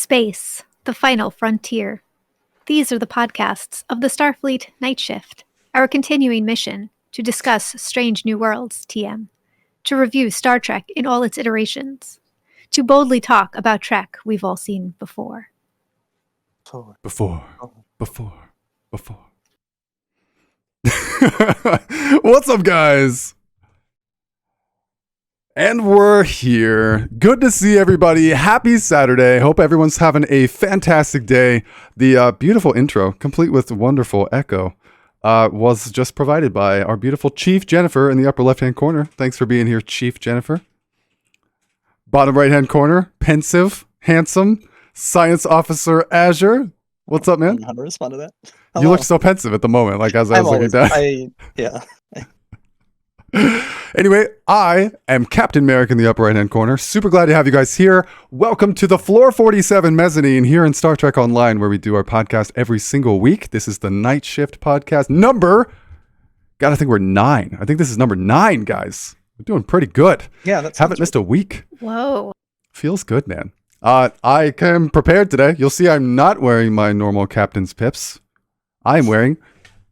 Space, the final frontier. These are the podcasts of the Starfleet Night Shift, our continuing mission to discuss Strange New Worlds, TM, to review Star Trek in all its iterations, to boldly talk about Trek we've all seen before. Before. What's up, guys? And we're here. Good to see everybody. Happy Saturday. Hope everyone's having a fantastic day. The beautiful intro, complete with wonderful echo, was just provided by our beautiful Chief Jennifer in the upper left-hand corner. Thanks for being here, Chief Jennifer. Bottom right-hand corner, pensive, handsome, Science Officer Azure. What's up, man? How to respond to that? Hello. You look so pensive at the moment, like as I was looking down. Yeah. Anyway, I am Captain Merrick in the upper right-hand corner. Super glad to have you guys here. Welcome to the Floor 47 Mezzanine here in Star Trek Online, where we do our podcast every single week. This is the Night Shift podcast number, I think we're 9. I think this is number 9, guys. We're doing pretty good. Yeah, that's haven't missed a week. Whoa. Feels good, man. I am prepared today. You'll see I'm not wearing my normal captain's pips. I'm wearing,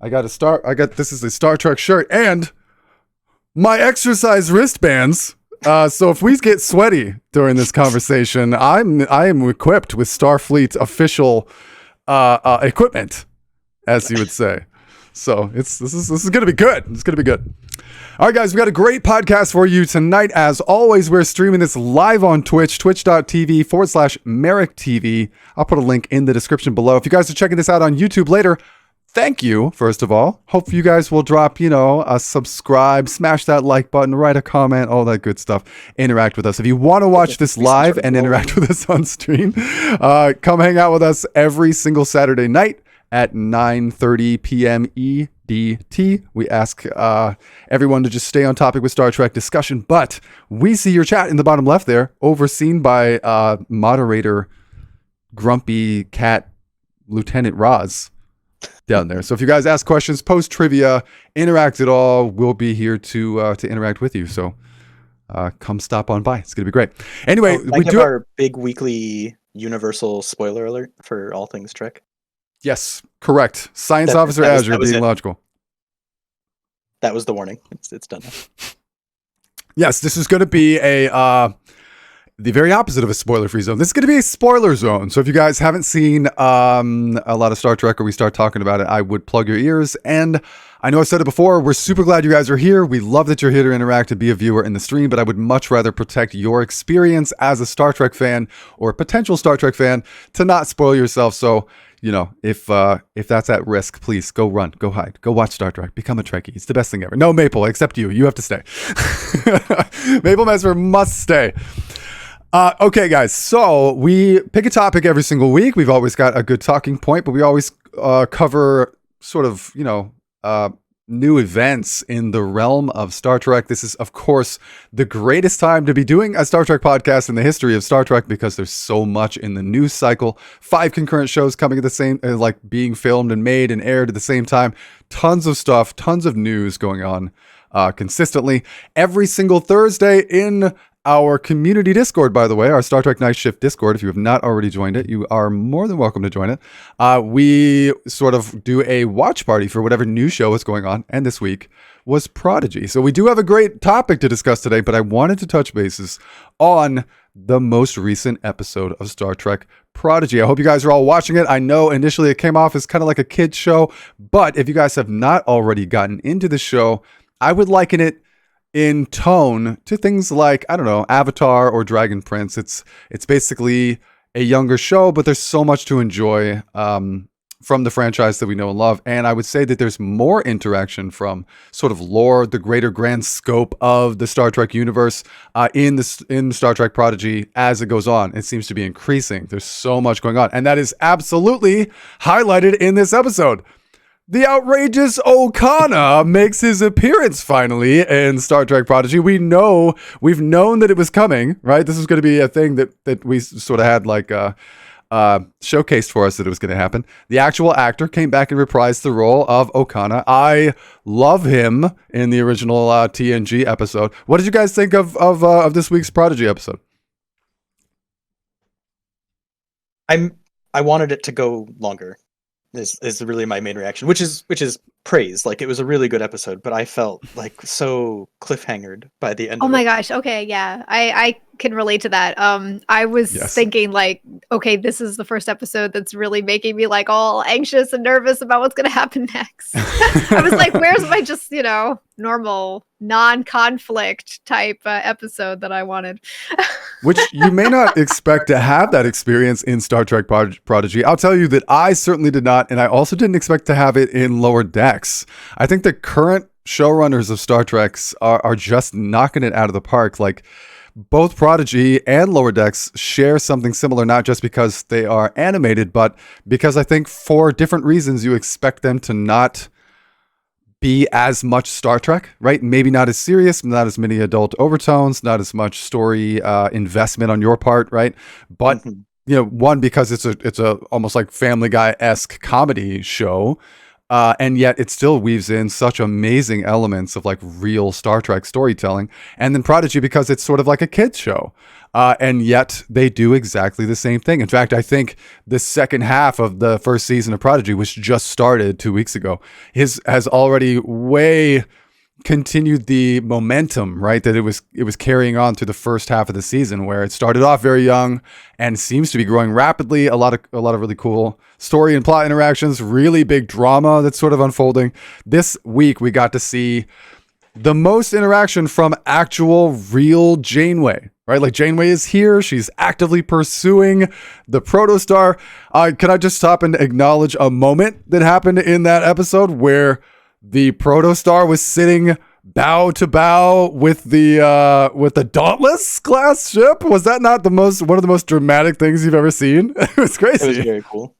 this is a Star Trek shirt and my exercise wristbands. So if we get sweaty during this conversation, I am equipped with Starfleet official equipment, as you would say. So this is gonna be good. It's gonna be good. All right, guys, we got a great podcast for you tonight. As always, we're streaming this live on Twitch, twitch.tv/MerrickTV. I'll put a link in the description below. If you guys are checking this out on YouTube later, thank you, first of all. Hope you guys will drop, a subscribe, smash that like button, write a comment, all that good stuff. Interact with us. If you want to watch this live and interact with us on stream, come hang out with us every single Saturday night at 9:30 p.m. EDT. We ask everyone to just stay on topic with Star Trek discussion, but we see your chat in the bottom left there, overseen by moderator Grumpy Cat Lieutenant Roz down there. So if you guys ask questions, post trivia, interact at all, we'll be here to interact with you. So come stop on by. It's gonna be great. Anyway, we do our big weekly universal spoiler alert for all things Trek. Yes, correct. Science Officer Azure being logical. That was the warning. It's done now. Yes, this is going to be the very opposite of a spoiler-free zone. This is going to be a spoiler zone. So if you guys haven't seen a lot of Star Trek or we start talking about it, I would plug your ears. And I know I've said it before, we're super glad you guys are here. We love that you're here to interact and be a viewer in the stream, but I would much rather protect your experience as a Star Trek fan or a potential Star Trek fan to not spoil yourself. So if that's at risk, please go run, go hide, go watch Star Trek, become a Trekkie. It's the best thing ever. No, Maple, except you. You have to stay. Maple Mesmer must stay. Okay, guys. So we pick a topic every single week. We've always got a good talking point, but we always cover sort of, new events in the realm of Star Trek. This is, of course, the greatest time to be doing a Star Trek podcast in the history of Star Trek because there's so much in the news cycle. 5 concurrent shows coming at the same, being filmed and made and aired at the same time. Tons of stuff, tons of news going on consistently every single Thursday in our community Discord, by the way, our Star Trek Night Shift Discord. If you have not already joined it, you are more than welcome to join it. We sort of do a watch party for whatever new show is going on, and this week was Prodigy. So we do have a great topic to discuss today, but I wanted to touch bases on the most recent episode of Star Trek Prodigy. I hope you guys are all watching it. I know initially it came off as kind of like a kid's show, but if you guys have not already gotten into the show, I would liken it in tone to things like, I don't know, Avatar or Dragon Prince. It's basically a younger show, but there's so much to enjoy from the franchise that we know and love. And I would say that there's more interaction from sort of lore, the greater grand scope of the Star Trek universe in Star Trek Prodigy as it goes on. It seems to be increasing. There's so much going on. And that is absolutely highlighted in this episode. The outrageous Okana makes his appearance finally in Star Trek Prodigy. We've known that it was coming, right? This was going to be a thing that we sort of had showcased for us that it was going to happen. The actual actor came back and reprised the role of Okana. I love him in the original TNG episode. What did you guys think of this week's Prodigy episode? I wanted it to go longer. Is really my main reaction, which is praise. Like, it was a really good episode, but I felt like so cliffhangered by the end Oh of my it. gosh. Okay, yeah. I can relate to that. I was Yes. thinking like, okay, this is the first episode that's really making me like all anxious and nervous about what's going to happen next. I was like, where's my just, normal non-conflict type episode that I wanted? Which you may not expect to have that experience in Star Trek Prodigy. I'll tell you that I certainly did not, and I also didn't expect to have it in Lower Decks. I think the current showrunners of Star Treks are just knocking it out of the park. Like, both Prodigy and Lower Decks share something similar, not just because they are animated, but because I think for different reasons you expect them to not be as much Star Trek, right? Maybe not as serious, not as many adult overtones, not as much story investment on your part, right? But one, because it's a almost like Family Guy-esque comedy show, and yet it still weaves in such amazing elements of like real Star Trek storytelling. And then Prodigy, because it's sort of like a kids show. And yet they do exactly the same thing. In fact, I think the second half of the first season of Prodigy, which just started 2 weeks ago, has already way continued the momentum, right? That it was carrying on through the first half of the season, where it started off very young and seems to be growing rapidly. A lot of really cool story and plot interactions, really big drama that's sort of unfolding. This week we got to see the most interaction from actual real Janeway, right? Like, Janeway is here. She's actively pursuing the protostar. Can I just stop and acknowledge a moment that happened in that episode where the protostar was sitting bow to bow with the Dauntless class ship? Was that not one of the most dramatic things you've ever seen? It was crazy. It was very cool.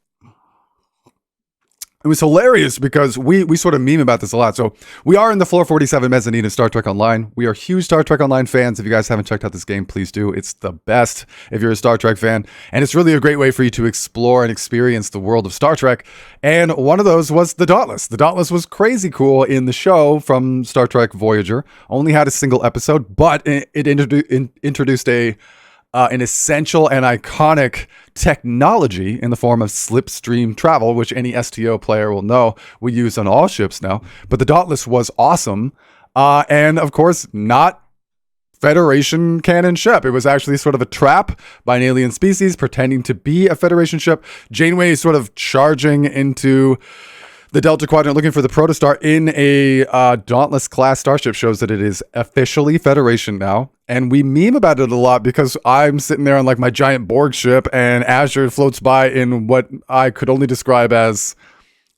It was hilarious because we sort of meme about this a lot. So we are in the Floor 47 mezzanine of Star Trek Online. We are huge Star Trek Online fans. If you guys haven't checked out this game, please do. It's the best if you're a Star Trek fan. And it's really a great way for you to explore and experience the world of Star Trek. And one of those was the Dauntless. The Dauntless was crazy cool in the show from Star Trek Voyager. Only had a single episode, but it introduced an essential and iconic technology in the form of slipstream travel, which any STO player will know we use on all ships now. But the Dauntless was awesome. And of course, not Federation canon ship. It was actually sort of a trap by an alien species pretending to be a Federation ship. Janeway is sort of charging into the Delta Quadrant looking for the protostar in a Dauntless class starship. Shows that it is officially Federation now. And we meme about it a lot because I'm sitting there on like my giant Borg ship and Azure floats by in what I could only describe as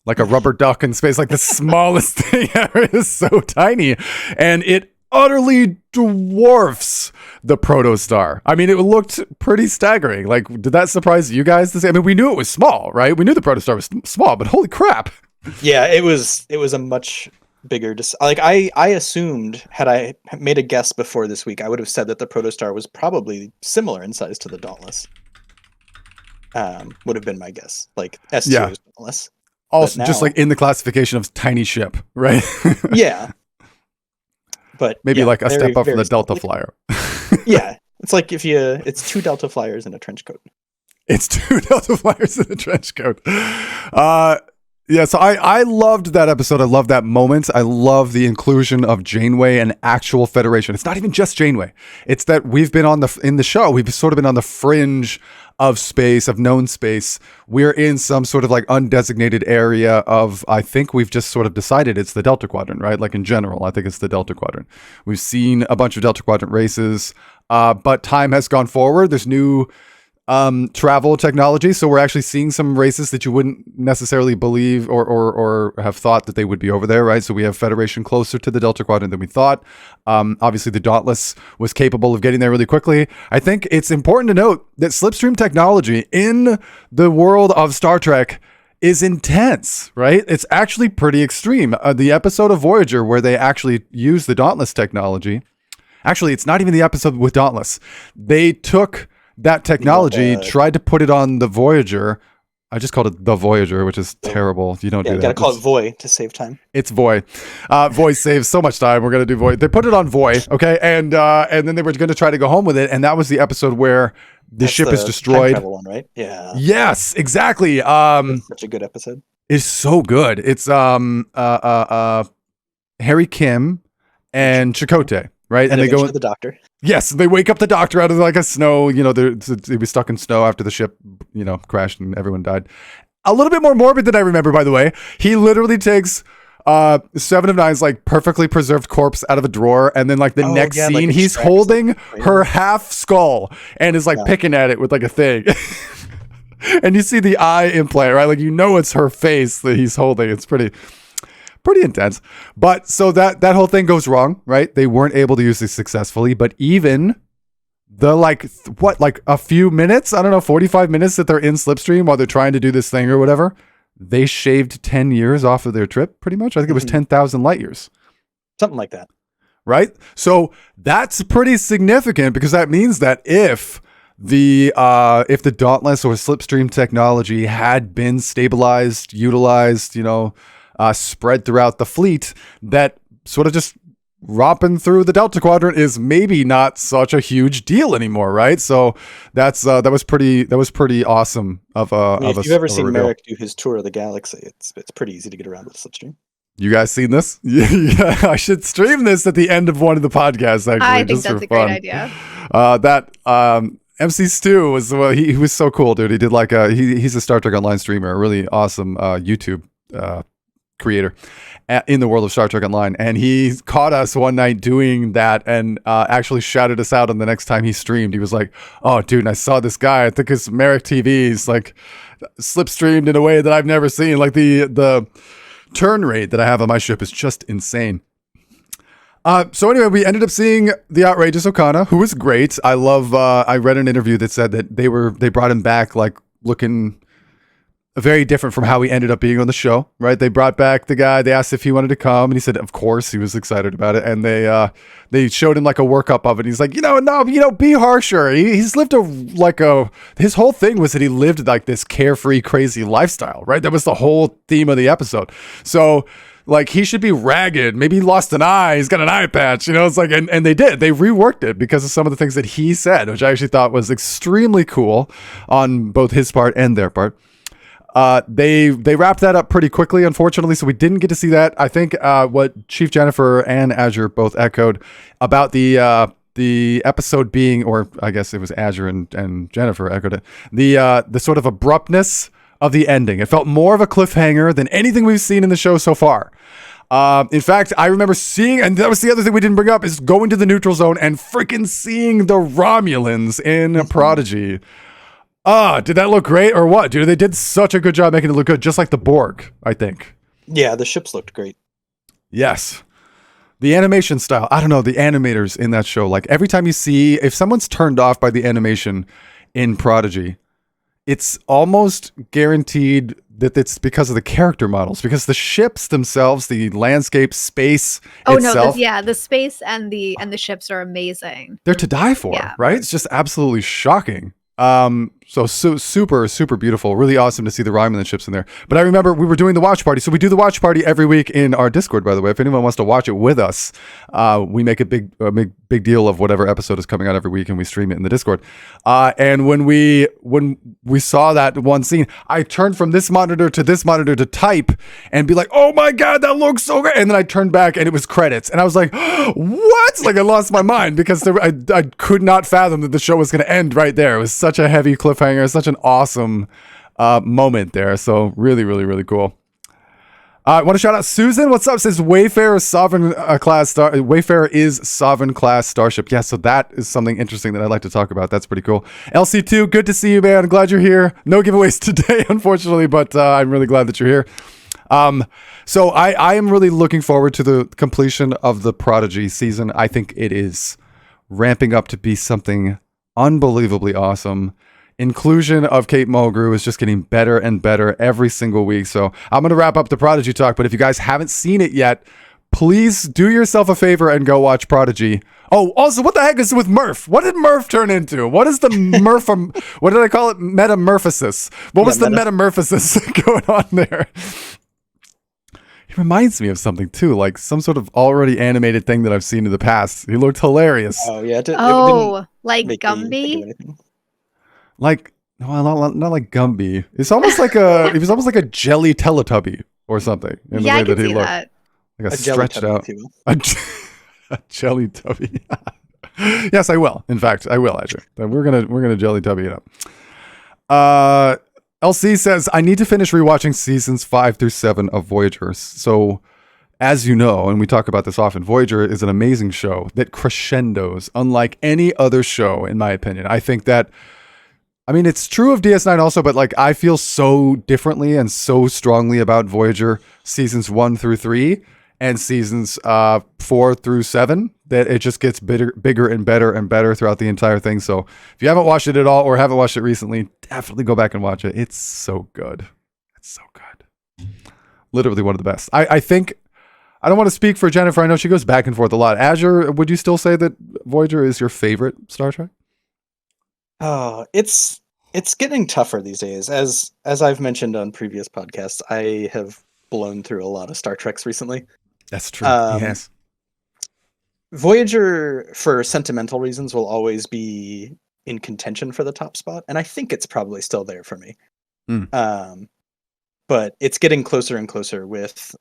like a rubber duck in space, like the smallest thing ever. It is so tiny. And it utterly dwarfs the protostar. I mean, it looked pretty staggering. Like, did that surprise you guys to say? I mean, we knew it was small, right? We knew the protostar was small, but holy crap. Yeah, it was a much bigger I assumed, had I made a guess before this week, I would have said that the protostar was probably similar in size to the Dauntless. Would have been my guess. Like, S2 Dauntless. Also, just like in the classification of tiny ship, right? Yeah. But maybe like a step up from the Delta small. Flyer. Yeah. It's like it's 2 Delta Flyers in a trench coat. It's 2 Delta Flyers in a trench coat. Yeah, so I loved that episode. I love that moment. I love the inclusion of Janeway and actual Federation. It's not even just Janeway. It's that we've been in the show, we've sort of been on the fringe of space, of known space. We're in some sort of like undesignated area of, I think we've just sort of decided it's the Delta Quadrant, right? Like in general, I think it's the Delta Quadrant. We've seen a bunch of Delta Quadrant races, but time has gone forward. There's new travel technology, so we're actually seeing some races that you wouldn't necessarily believe or have thought that they would be over there, right? So we have Federation closer to the Delta Quadrant than we thought. Obviously the Dauntless was capable of getting there really quickly. I think it's important to note that slipstream technology in the world of Star Trek is intense, right? It's actually pretty extreme. The episode of Voyager where they actually use the Dauntless technology, actually it's not even the episode with Dauntless. They took that technology, tried to put it on the Voyager, I just called it the Voyager, which is terrible. You don't do You that. gotta call it Voy to save time. It's Voy. Voy saves so much time. We're gonna do Voy. They put it on Voy, okay, and then they were gonna try to go home with it, and that was the episode where the ship is Time destroyed. travel one, right? Yeah. Yes, exactly. That's such a good episode. It's so good. It's Harry Kim and Chakotay, right? And they go to the doctor. Yes, they wake up the doctor out of like a snow. You know, they were stuck in snow after the ship, you know, crashed and everyone died. A little bit more morbid than I remember, by the way. He literally takes Seven of Nine's like perfectly preserved corpse out of a drawer, and then like the next scene, like, he's holding her half skull and is like picking at it with like a thing. And you see the eye implant, right? Like, you know, it's her face that he's holding. It's pretty intense. But so that whole thing goes wrong, right? They weren't able to use this successfully, but even the like a few minutes, I don't know, 45 minutes that they're in Slipstream while they're trying to do this thing or whatever, they shaved 10 years off of their trip, pretty much. I think it was 10,000 light years. Something like that. Right? So that's pretty significant, because that means that if the Dauntless or Slipstream technology had been stabilized, utilized, you know, spread throughout the fleet, that sort of just romping through the Delta Quadrant is maybe not such a huge deal anymore, right? So that was pretty awesome. If you've ever seen Merrick do his tour of the galaxy, it's pretty easy to get around with Slipstream. You guys seen this? Yeah, I should stream this at the end of one of the podcasts. Actually, I think that's a great idea. MC Stu was he was so cool, dude. He did like he's a Star Trek Online streamer, a really awesome YouTube creator in the world of Star Trek Online, and he caught us one night doing that, and actually shouted us out on the next time he streamed. He was like, "Oh, dude, and I saw this guy. I think it's Merrick TV. He's like slipstreamed in a way that I've never seen. Like the turn rate that I have on my ship is just insane." So anyway, we ended up seeing the outrageous Okana, who was great. I love. I read an interview that said that they brought him back like looking very different from how he ended up being on the show. Right? They brought back the guy. They asked if he wanted to come, and he said, of course. He was excited about it, and they showed him like a workup of it. He's like, be harsher. He's lived his whole thing was that he lived like this carefree, crazy lifestyle. Right? That was the whole theme of the episode. So, like, he should be ragged. Maybe he lost an eye. He's got an eye patch. It's like, and they did. They reworked it because of some of the things that he said, which I actually thought was extremely cool on both his part and their part. They wrapped that up pretty quickly, unfortunately, so we didn't get to see that. I think what Chief Jennifer and Azure both echoed about the episode being, or I guess it was Azure and Jennifer echoed it, the sort of abruptness of the ending. It felt more of a cliffhanger than anything we've seen in the show so far. In fact, I remember seeing, and that was the other thing we didn't bring up, is going to the neutral zone and freaking seeing the Romulans in Prodigy. Did that look great or what? Dude, they did such a good job making it look good, just like the Borg, I think. Yeah, the ships looked great. Yes. The animation style, I don't know, the animators in that show, like every time you see, if someone's turned off by the animation in Prodigy, it's almost guaranteed that it's because of the character models, because the ships themselves, the landscape, space itself. The space and the ships are amazing. They're to die for, right? It's just absolutely shocking. So super, super beautiful. Really awesome to see the Romulan ships in there. But I remember we were doing the watch party. So we do the watch party every week in our Discord, by the way. If anyone wants to watch it with us, we make a big deal of whatever episode is coming out every week, and we stream it in the Discord. And when we saw that one scene, I turned from this monitor to this monitor to type and be like, "Oh my God, that looks so great!" And then I turned back and it was credits, and I was like, "What?" Like, I lost my mind because I could not fathom that the show was going to end right there. It was such a heavy cliffhanger, such an awesome moment there. So really, really, really cool. I want to shout out Susan. What's up? Says Wayfarer is Sovereign class starship. Yeah, so that is something interesting that I'd like to talk about. That's pretty cool. LC2, good to see you, man. I'm glad you're here. No giveaways today, unfortunately, but I'm really glad that you're here. So I am really looking forward to the completion of the Prodigy season. I think it is ramping up to be something unbelievably awesome. Inclusion of Kate Mulgrew is just getting better and better every single week. So I'm going to wrap up the Prodigy talk, but if you guys haven't seen it yet, please do yourself a favor and go watch Prodigy Oh, also, what the heck is with Murph? What did Murph turn into? What is the Murph? What did I call it? Metamorphosis. What was the metamorphosis going on there? He reminds me of something too, like some sort of already animated thing that I've seen in the past. He looked hilarious. Oh yeah. Like Gumby? Like no, not like Gumby. It's almost like he was almost like a jelly Teletubby or something in the way that he looked. That. Like a stretched out. A jelly tubby. Yes, I will. In fact, I will, Andrew. We're gonna jelly tubby it up. LC says, I need to finish rewatching seasons 5 through 7 of Voyager. So, as you know, and we talk about this often, Voyager is an amazing show that crescendos unlike any other show, in my opinion. I think that, I mean, it's true of DS9 also, but like I feel so differently and so strongly about Voyager seasons 1 through 3 and seasons 4 through 7 that it just gets bigger and better throughout the entire thing. So if you haven't watched it at all or haven't watched it recently, definitely go back and watch it. It's so good. It's so good. Literally one of the best. I think, I don't want to speak for Jennifer. I know she goes back and forth a lot. Azure, would you still say that Voyager is your favorite Star Trek? Oh, it's getting tougher these days. As I've mentioned on previous podcasts, I have blown through a lot of Star Treks recently. That's true. Yes. Voyager, for sentimental reasons, will always be in contention for the top spot, and I think it's probably still there for me. But it's getting closer and closer with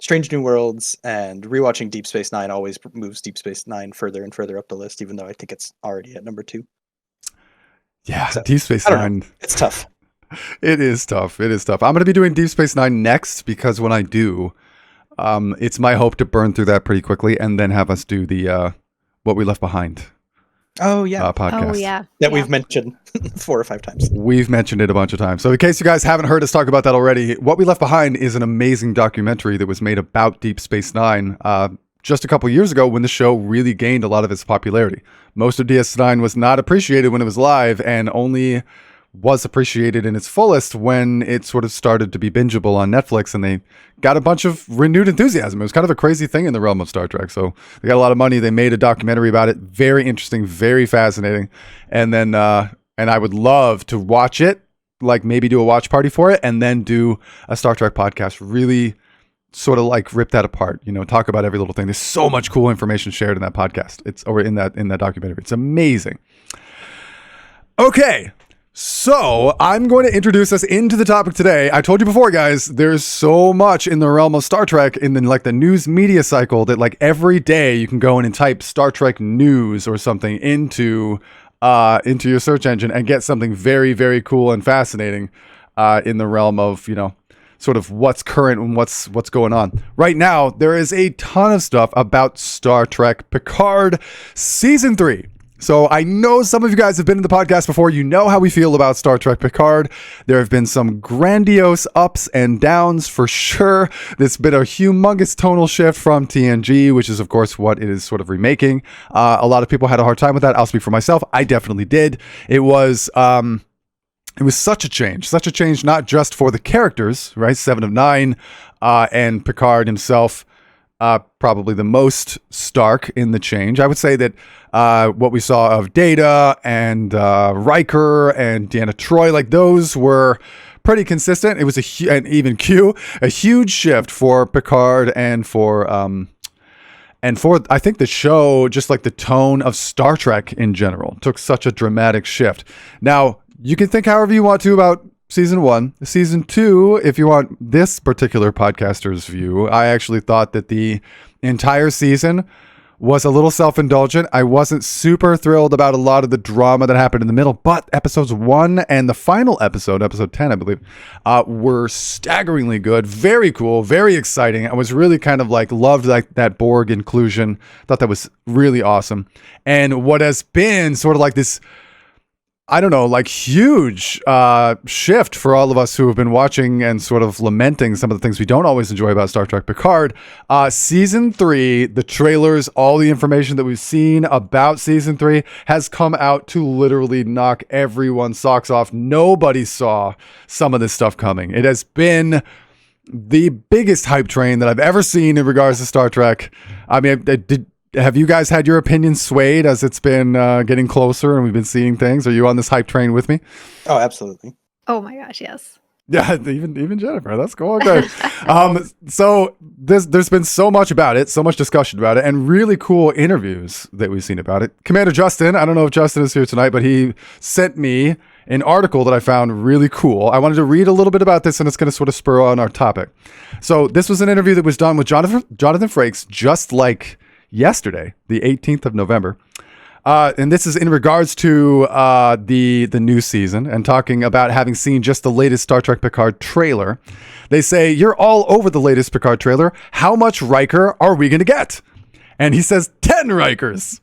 Strange New Worlds, and rewatching Deep Space Nine always moves Deep Space Nine further and further up the list, even though I think it's already at number 2. Yeah, so, Deep Space Nine. It's tough. It is tough. I'm going to be doing Deep Space Nine next, because when I do, it's my hope to burn through that pretty quickly and then have us do the What We Left Behind. Oh yeah, podcast. Oh yeah, that we've mentioned 4 or 5 times. We've mentioned it a bunch of times. So in case you guys haven't heard us talk about that already, What We Left Behind is an amazing documentary that was made about Deep Space Nine just a couple years ago when the show really gained a lot of its popularity. Most of DS9 was not appreciated when it was live, and only was appreciated in its fullest when it sort of started to be bingeable on Netflix, and they got a bunch of renewed enthusiasm. It was kind of a crazy thing in the realm of Star Trek. So they got a lot of money. They made a documentary about it. Very interesting, very fascinating. And then, and I would love to watch it, like maybe do a watch party for it, and then do a Star Trek podcast. Really sort of like rip that apart, talk about every little thing. There's so much cool information shared in that podcast. Or in that documentary. It's amazing. Okay. So I'm going to introduce us into the topic today. I told you before, guys, there's so much in the realm of Star Trek in the news media cycle that like every day you can go in and type Star Trek news or something into your search engine and get something very, very cool and fascinating in the realm of, sort of what's current and what's going on. Right now, there is a ton of stuff about Star Trek Picard Season 3. So I know some of you guys have been in the podcast before. You know how we feel about Star Trek Picard. There have been some grandiose ups and downs for sure. There's been a humongous tonal shift from TNG, which is, of course, what it is sort of remaking. A lot of people had a hard time with that. I'll speak for myself. I definitely did. It was such a change, not just for the characters, right? 7 of 9, and Picard himself, probably the most stark in the change. I would say that what we saw of Data and Riker and Deanna Troi, like those were pretty consistent. It was and even Q, a huge shift for Picard and for I think the show, just like the tone of Star Trek in general, took such a dramatic shift. Now, you can think however you want to about Season 1. Season 2, if you want this particular podcaster's view, I actually thought that the entire season was a little self-indulgent. I wasn't super thrilled about a lot of the drama that happened in the middle, but episodes 1 and the final episode 10, I believe, were staggeringly good, very cool, very exciting. I was really kind of loved that Borg inclusion. Thought that was really awesome. And what has been sort of like this, I don't know, huge shift for all of us who have been watching and sort of lamenting some of the things we don't always enjoy about Star Trek Picard. Season 3, the trailers, all the information that we've seen about Season 3 has come out to literally knock everyone's socks off. Nobody saw some of this stuff coming. It has been the biggest hype train that I've ever seen in regards to Star Trek. I mean, have you guys had your opinions swayed as it's been getting closer and we've been seeing things? Are you on this hype train with me? Oh, absolutely. Oh my gosh, yes. Yeah, even Jennifer. That's cool. Okay. So there's been so much about it, so much discussion about it, and really cool interviews that we've seen about it. Commander Justin, I don't know if Justin is here tonight, but he sent me an article that I found really cool. I wanted to read a little bit about this, and it's going to sort of spur on our topic. So this was an interview that was done with Jonathan Frakes just like yesterday, the 18th of November. And this is in regards to the new season and talking about having seen just the latest Star Trek Picard trailer. They say, "You're all over the latest Picard trailer. How much Riker are we going to get?" And he says 10 Rikers,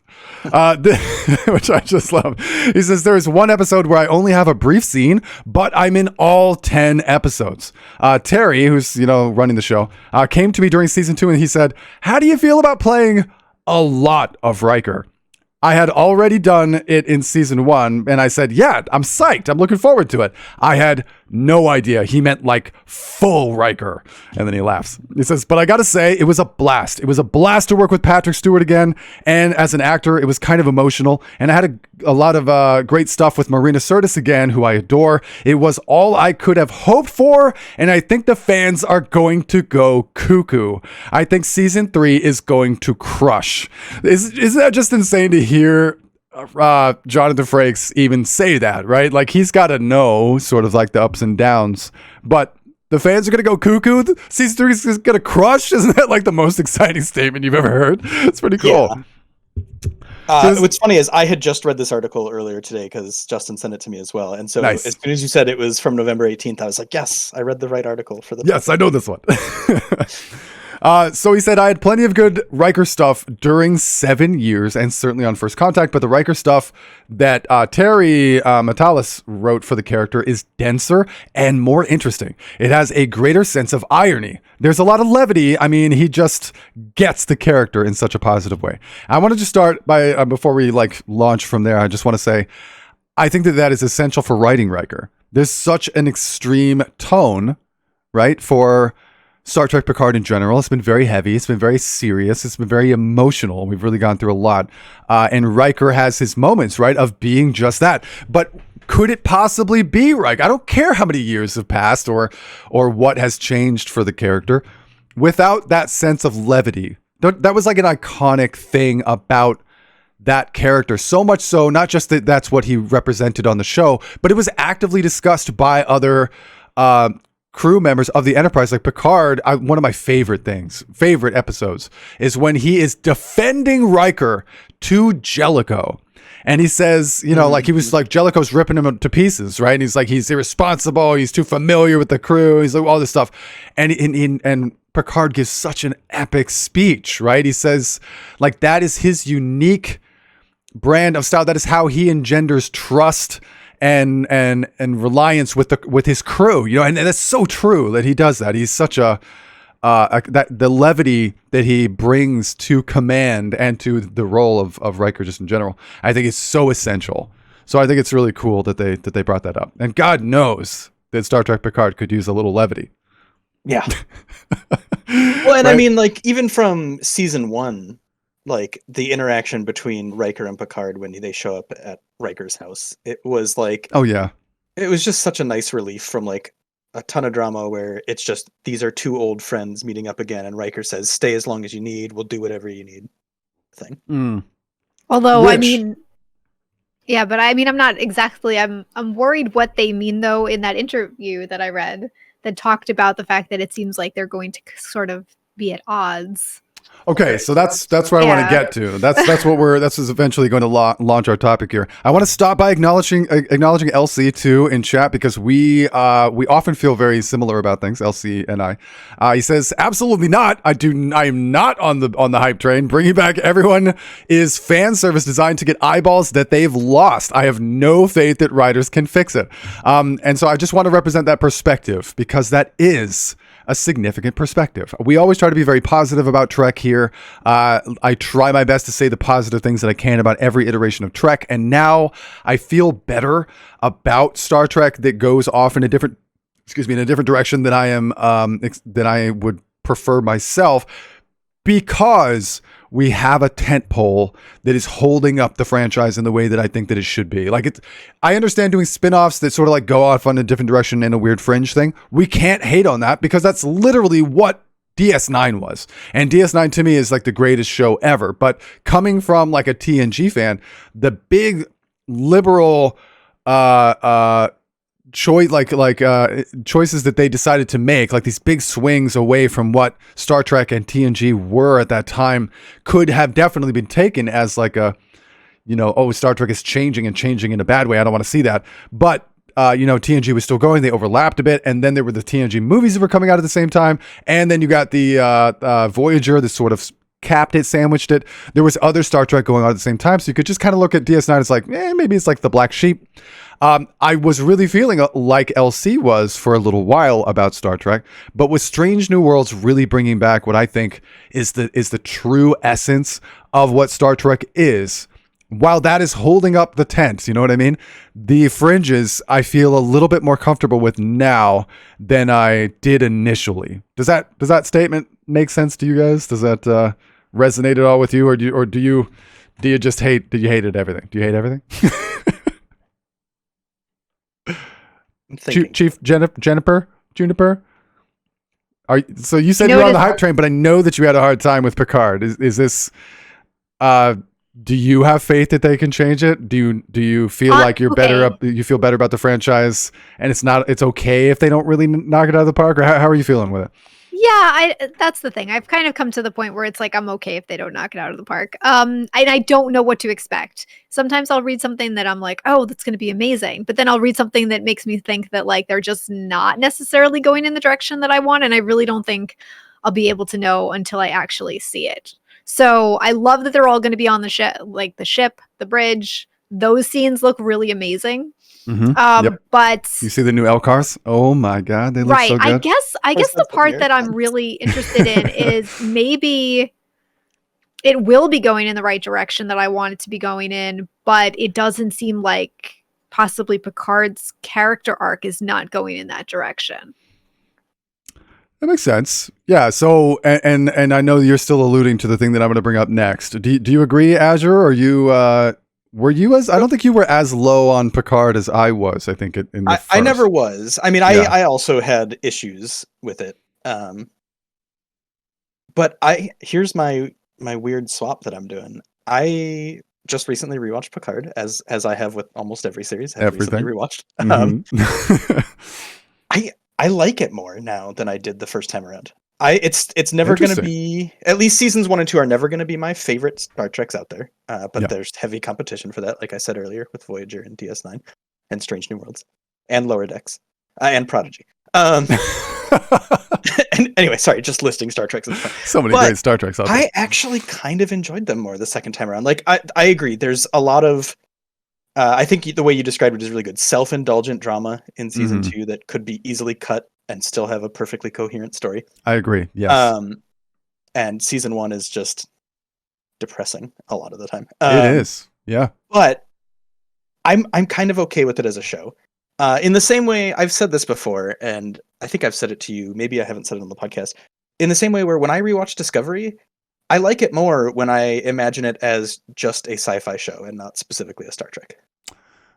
which I just love. He says, "There is one episode where I only have a brief scene, but I'm in all 10 episodes." Terry, who's running the show, came to me during season 2 and he said, "How do you feel about playing a lot of Riker?" I had already done it in season 1, and I said, "Yeah, I'm psyched. I'm looking forward to it." I had no idea he meant like full Riker. And then he laughs. He says, "But I got to say, it was a blast. It was a blast to work with Patrick Stewart again. And as an actor, it was kind of emotional. And I had a lot of great stuff with Marina Sirtis again, who I adore. It was all I could have hoped for. And I think the fans are going to go cuckoo. I think season 3 is going to crush." Isn't that just insane to hear Jonathan Frakes even say that, right? Like, he's got to know sort of like the ups and downs, but the fans are going to go cuckoo. Season 3 is going to crush. Isn't that like the most exciting statement you've ever heard? It's pretty cool. Yeah. What's funny is I had just read this article earlier today because Justin sent it to me as well. And so nice. As soon as you said it was from November 18th, I was like, yes, I read the right article for the Yes, I know this one. So he said, "I had plenty of good Riker stuff during 7 years and certainly on First Contact, but the Riker stuff that Terry Matalas wrote for the character is denser and more interesting. It has a greater sense of irony. There's a lot of levity. I mean, he just gets the character in such a positive way." I want to just start by, before we launch from there, I just want to say, I think that is essential for writing Riker. There's such an extreme tone, right, for Star Trek Picard in general. It's been very heavy. It's been very serious. It's been very emotional. We've really gone through a lot. And Riker has his moments, right, of being just that. But could it possibly be Riker? I don't care how many years have passed or what has changed for the character without that sense of levity. That was like an iconic thing about that character. So much so, not just that that's what he represented on the show, but it was actively discussed by other crew members of the Enterprise. Like Picard, one of my favorite episodes is when he is defending Riker to Jellicoe. And he says, like he was like, Jellicoe's ripping him to pieces, right? And he's like, he's irresponsible. He's too familiar with the crew. He's like, all this stuff. And Picard gives such an epic speech, right? He says, like, that is his unique brand of style. That is how he engenders trust and reliance with his crew, and that's so true that he does that. He's such that the levity that he brings to command and to the role of Riker just in general, I think is so essential. So I think it's really cool that they brought that up. And God knows that Star Trek Picard could use a little levity. Yeah. Well, and right? I mean, like, even from season 1, like the interaction between Riker and Picard when they show up at Riker's house, it was like, oh yeah, it was just such a nice relief from like a ton of drama where it's just, these are two old friends meeting up again, and Riker says, "Stay as long as you need, we'll do whatever you need." Thing. Although, I mean, yeah, but I mean, I'm not exactly, I'm worried what they mean though in that interview that I read that talked about the fact that it seems like they're going to sort of be at odds. Okay, so that's where I want to get to. That's eventually going to launch our topic here. I want to stop by acknowledging LC too in chat, because we often feel very similar about things. LC and I. He says, "Absolutely not. I am not on the hype train. Bringing back everyone is fan service designed to get eyeballs that they've lost. I have no faith that writers can fix it." And so I just want to represent that perspective, because that is a significant perspective. We always try to be very positive about Trek here. I try my best to say the positive things that I can about every iteration of Trek. And now I feel better about Star Trek that goes off in a different direction than I would prefer myself, because we have a tent pole that is holding up the franchise in the way that I think that it should be. Like I understand doing spin-offs that sort of like go off on a different direction in a weird fringe thing. We can't hate on that because that's literally what DS9 was. And DS9 to me is like the greatest show ever. But coming from like a TNG fan, the big liberal choices that they decided to make, like these big swings away from what Star Trek and TNG were at that time, could have definitely been taken as like a, Star Trek is changing and changing in a bad way. I don't want to see that. But TNG was still going. They overlapped a bit. And then there were the TNG movies that were coming out at the same time. And then you got the Voyager that sort of capped it, sandwiched it. There was other Star Trek going on at the same time. So you could just kind of look at DS9 as like, maybe it's like the black sheep. I was really feeling like LC was for a little while about Star Trek, but with Strange New Worlds really bringing back what I think is the true essence of what Star Trek is. While that is holding up the tent, you know what I mean? The fringes, I feel a little bit more comfortable with now than I did initially. Does that statement make sense to you guys? Does that resonate at all with you, or do you just hate? Do you hate everything? Do you hate everything? Chief Juniper. So you said you're on the hype train, but I know that you had a hard time with Picard. Is this? Do you have faith that they can change it? Do you feel like you're better? You feel better about the franchise, and it's okay if they don't really knock it out of the park, or how are you feeling with it? Yeah, that's the thing. I've kind of come to the point where it's like, I'm okay if they don't knock it out of the park. And I don't know what to expect. Sometimes I'll read something that I'm like, oh, that's going to be amazing. But then I'll read something that makes me think that like they're just not necessarily going in the direction that I want. And I really don't think I'll be able to know until I actually see it. So I love that they're all going to be on the ship, like the ship, the bridge. Those scenes look really amazing. Mm-hmm. But you see the new L cars? Oh my God, they look so good. I guess the part that I'm really interested in is maybe it will be going in the right direction that I want it to be going in, but it doesn't seem like possibly Picard's character arc is not going in that direction. That makes sense. Yeah. So, and I know you're still alluding to the thing that I'm going to bring up next. Do you agree, Azure? Or were you I don't think you were as low on Picard as I was. I think I never was. I mean, I also had issues with it. But here's my weird swap that I'm doing. I just recently rewatched Picard, as I have with almost every series. Recently rewatched. Mm-hmm. I like it more now than I did the first time around. It's never going to be, at least seasons 1 and 2 are never going to be my favorite Star Treks out there. But there's heavy competition for that, like I said earlier, with Voyager and DS9 and Strange New Worlds and Lower Decks and Prodigy. And anyway, sorry, just listing Star Treks. So many great Star Treks out there. I actually kind of enjoyed them more the second time around. Like I agree. There's a lot of, I think the way you described it is really good. Self-indulgent drama in season 2 that could be easily cut and still have a perfectly coherent story. I agree. Yes. And season 1 is just depressing a lot of the time. It is. Yeah. But I'm kind of okay with it as a show. In the same way, I've said this before, and I think I've said it to you. Maybe I haven't said it on the podcast. In the same way where when I rewatch Discovery, I like it more when I imagine it as just a sci-fi show and not specifically a Star Trek.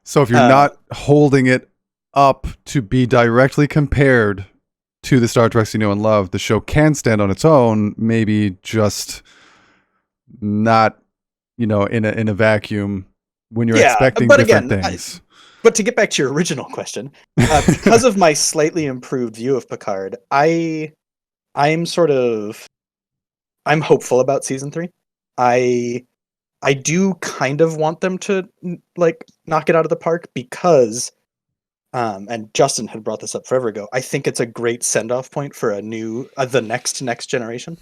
So if you're not holding it up to be directly compared to the Star Treks you know and love, the show can stand on its own, maybe just not, in a vacuum when you're expecting different things. But to get back to your original question, because of my slightly improved view of Picard, I'm hopeful about season 3. I do kind of want them to like knock it out of the park because, and Justin had brought this up forever ago. I think it's a great send-off point for the next generation.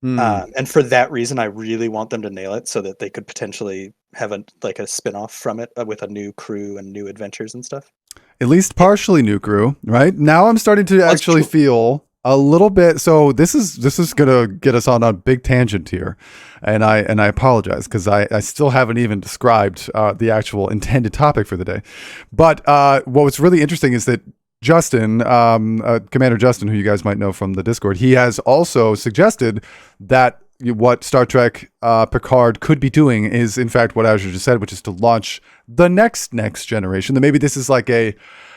And for that reason, I really want them to nail it so that they could potentially have a spin-off from it with a new crew and new adventures and stuff. At least partially new crew, right? Now I'm starting to actually feel a little bit. So this is gonna get us on a big tangent here, and I apologize because I still haven't even described the actual intended topic for the day. But what was really interesting is that Justin, Commander Justin, who you guys might know from the Discord, he has also suggested that what Star Trek Picard could be doing is, in fact, what Azure just said, which is to launch the next generation. That maybe this is like a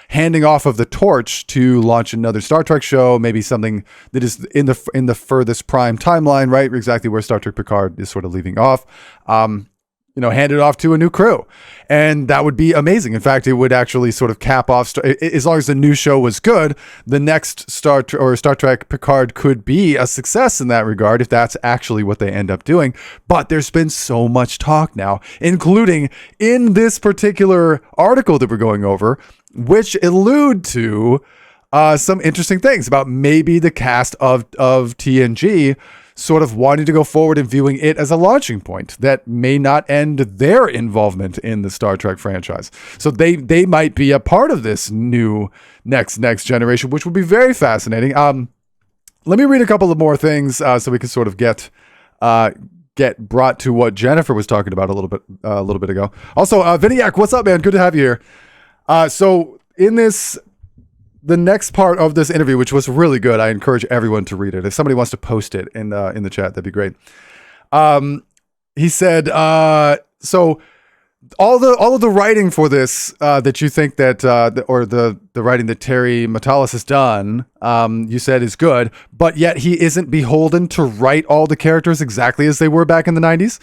handing off of the torch to launch another Star Trek show, maybe something that is in the furthest prime timeline, right? Exactly where Star Trek Picard is sort of leaving off. Hand it off to a new crew. And that would be amazing. In fact, it would actually sort of cap off, as long as the new show was good, the next Star Trek Picard could be a success in that regard, if that's actually what they end up doing. But there's been so much talk now, including in this particular article that we're going over, which allude to some interesting things about maybe the cast of TNG sort of wanting to go forward and viewing it as a launching point that may not end their involvement in the Star Trek franchise. So they might be a part of this new next generation, which would be very fascinating. Let me read a couple of more things so we can sort of get brought to what Jennifer was talking about a little bit ago. Also, Viniac, what's up, man? Good to have you here. So in the next part of this interview, which was really good, I encourage everyone to read it. If somebody wants to post it in the chat, that'd be great. He said, so all of the writing for this that you think that or the writing that Terry Matalas has done, you said is good, but yet he isn't beholden to write all the characters exactly as they were back in the 90s.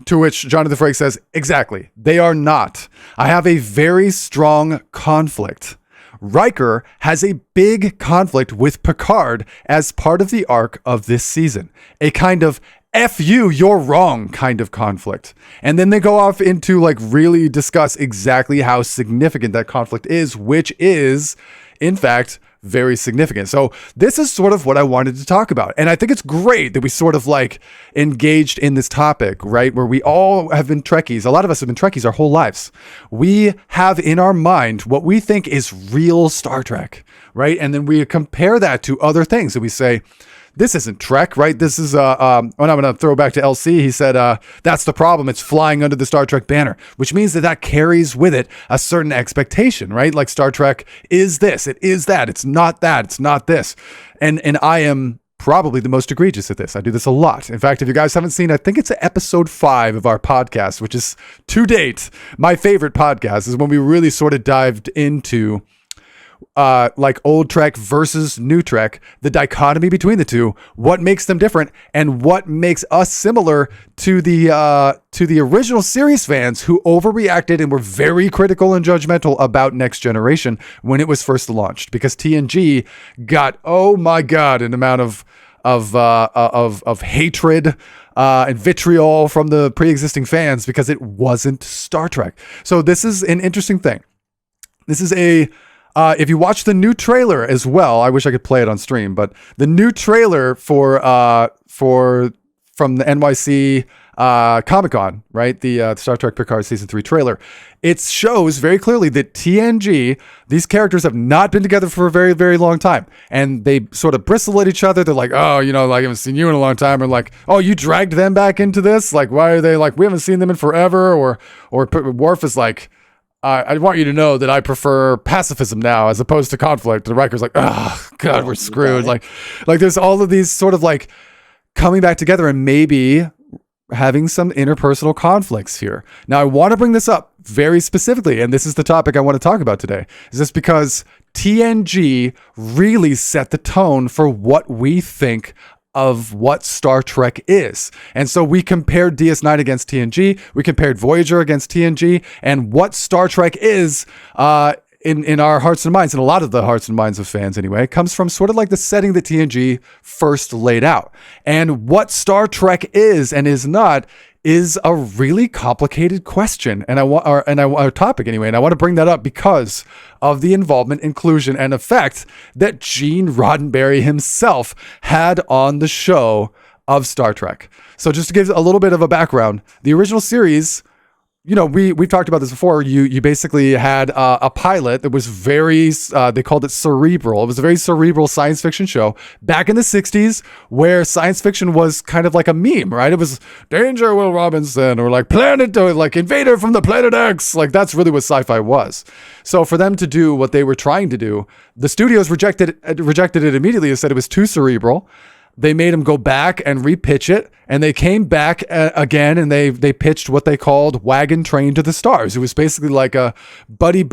To which Jonathan Frakes says, exactly, they are not. I have a very strong conflict. Riker has a big conflict with Picard as part of the arc of this season. A kind of F you, you're wrong kind of conflict. And then they go off into like really discuss exactly how significant that conflict is, which is, in fact, very significant. So this is sort of what I wanted to talk about. And I think it's great that we sort of like engaged in this topic, right? Where we all have been Trekkies. A lot of us have been Trekkies our whole lives. We have in our mind what we think is real Star Trek, right? And then we compare that to other things and we say, this isn't Trek, right? This is, I'm going to throw back to LC. He said, that's the problem. It's flying under the Star Trek banner, which means that carries with it a certain expectation, right? Like Star Trek is this, it is that, it's not that, it's not this. And I am probably the most egregious at this. I do this a lot. In fact, if you guys haven't seen, I think it's episode 5 of our podcast, which is to date, my favorite podcast, is when we really sort of dived into like old Trek versus new Trek, the dichotomy between the two, what makes them different, and what makes us similar to the original series fans who overreacted and were very critical and judgmental about Next Generation when it was first launched, because TNG got, oh my God, an amount of hatred and vitriol from the pre-existing fans because it wasn't Star Trek. So this is an interesting thing. This is if you watch the new trailer as well, I wish I could play it on stream, but the new trailer from the NYC Comic-Con, right? The Star Trek Picard Season 3 trailer. It shows very clearly that TNG, these characters have not been together for a very, very long time. And they sort of bristle at each other. They're like, oh, like I haven't seen you in a long time. And like, oh, you dragged them back into this? Like, why are they like, we haven't seen them in forever? Or Worf is like, I want you to know that I prefer pacifism now as opposed to conflict. And Riker's like, oh, God, we're screwed. Like there's all of these sort of like coming back together and maybe having some interpersonal conflicts here. Now, I want to bring this up very specifically, and this is the topic I want to talk about today, is this because TNG really set the tone for what we think of what Star Trek is. And so we compared DS9 against TNG, we compared Voyager against TNG, and what Star Trek is in our hearts and minds, and a lot of the hearts and minds of fans anyway, comes from sort of like the setting that TNG first laid out. And what Star Trek is and is not is a really complicated question, and I want a topic anyway, and I want to bring that up because of the involvement, inclusion, and effect that Gene Roddenberry himself had on the show of Star Trek. So just to give a little bit of a background, the original series, we've talked about this before. You basically had a pilot that was very, they called it cerebral. It was a very cerebral science fiction show back in the 60s where science fiction was kind of like a meme, right? It was Danger, Will Robinson, or like Invader from the Planet X. Like that's really what sci-fi was. So for them to do what they were trying to do, the studios rejected it immediately and said it was too cerebral. they made him go back and repitch it, and they came back again, and they pitched what they called Wagon Train to the Stars. It was basically like a buddy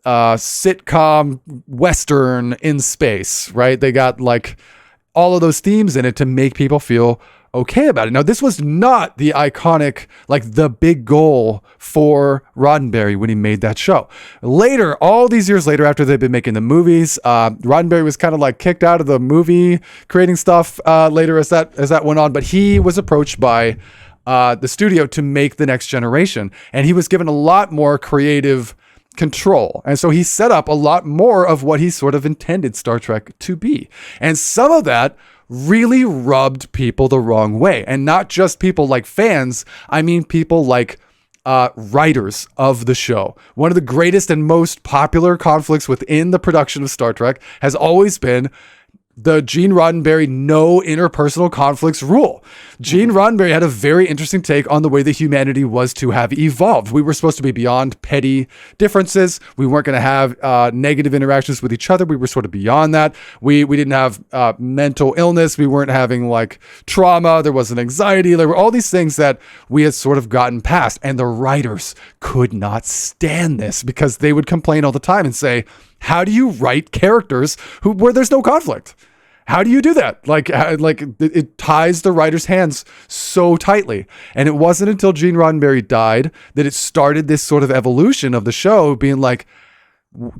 sitcom western in space, right? They got like all of those themes in it to make people feel okay about it. Now, this was not the iconic, like the big goal for Roddenberry when he made that show. Later, all these years later, after they've been making the movies, Roddenberry was kind of like kicked out of the movie creating stuff later as that went on. But he was approached by the studio to make The Next Generation, and he was given a lot more creative control. And so he set up a lot more of what he sort of intended Star Trek to be. And some of that really rubbed people the wrong way. And not just people like fans, I mean people like writers of the show. One of the greatest and most popular conflicts within the production of Star Trek has always been the Gene Roddenberry no interpersonal conflicts rule. Gene Roddenberry had a very interesting take on the way that humanity was to have evolved. We were supposed to be beyond petty differences. We weren't going to have negative interactions with each other. We were sort of beyond that. We didn't have mental illness. We weren't having like trauma. There wasn't anxiety. There were all these things that we had sort of gotten past. And the writers could not stand this because they would complain all the time and say, how do you write characters where there's no conflict? How do you do that? Like it ties the writer's hands so tightly. And it wasn't until Gene Roddenberry died that it started this sort of evolution of the show being like,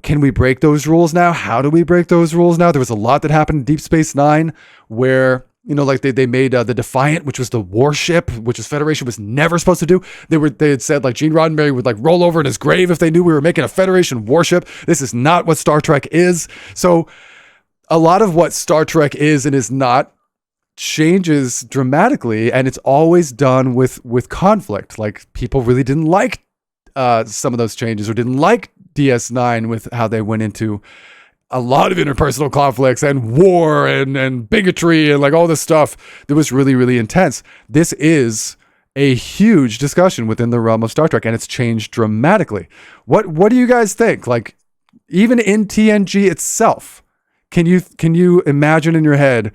can we break those rules now? How do we break those rules now? There was a lot that happened in Deep Space Nine where, you know, like they made the Defiant, which was the warship, which the Federation was never supposed to do. They had said like Gene Roddenberry would like roll over in his grave if they knew we were making a Federation warship. This is not what Star Trek is. So a lot of what Star Trek is and is not changes dramatically, and it's always done with conflict. Like people really didn't like some of those changes or didn't like DS9 with how they went into a lot of interpersonal conflicts and war and bigotry and like all this stuff that was really, really intense. This is a huge discussion within the realm of Star Trek, and it's changed dramatically. What do you guys think? Like, even in TNG itself, can you imagine in your head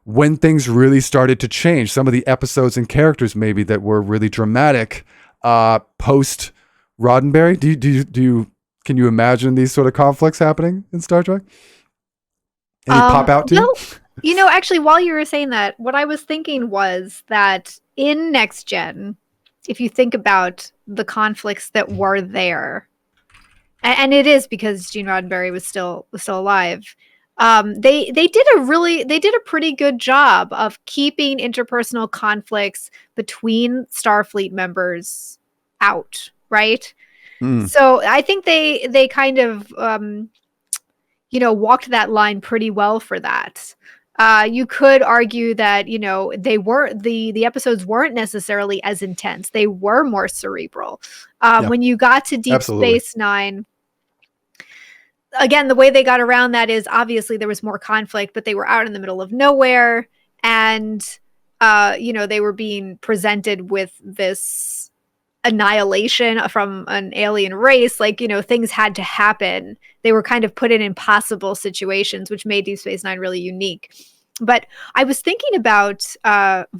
when things really started to change? Some of the episodes and characters maybe that were really dramatic post Roddenberry. Do you can you imagine these sort of conflicts happening in Star Trek? Any pop out to you? Well, you know, actually, while you were saying that, what I was thinking was that in Next Gen, if you think about the conflicts that were there, and it is because Gene Roddenberry was still alive, they did a pretty good job of keeping interpersonal conflicts between Starfleet members out, right? So I think they kind of walked that line pretty well for that. You could argue that they weren't the episodes weren't necessarily as intense. They were more cerebral. When you got to Deep Space Nine, again, the way they got around that is obviously there was more conflict, but they were out in the middle of nowhere, and they were being presented with this annihilation from an alien race. Like, things had to happen. They were kind of put in impossible situations, which made Deep Space Nine really unique. But I was thinking about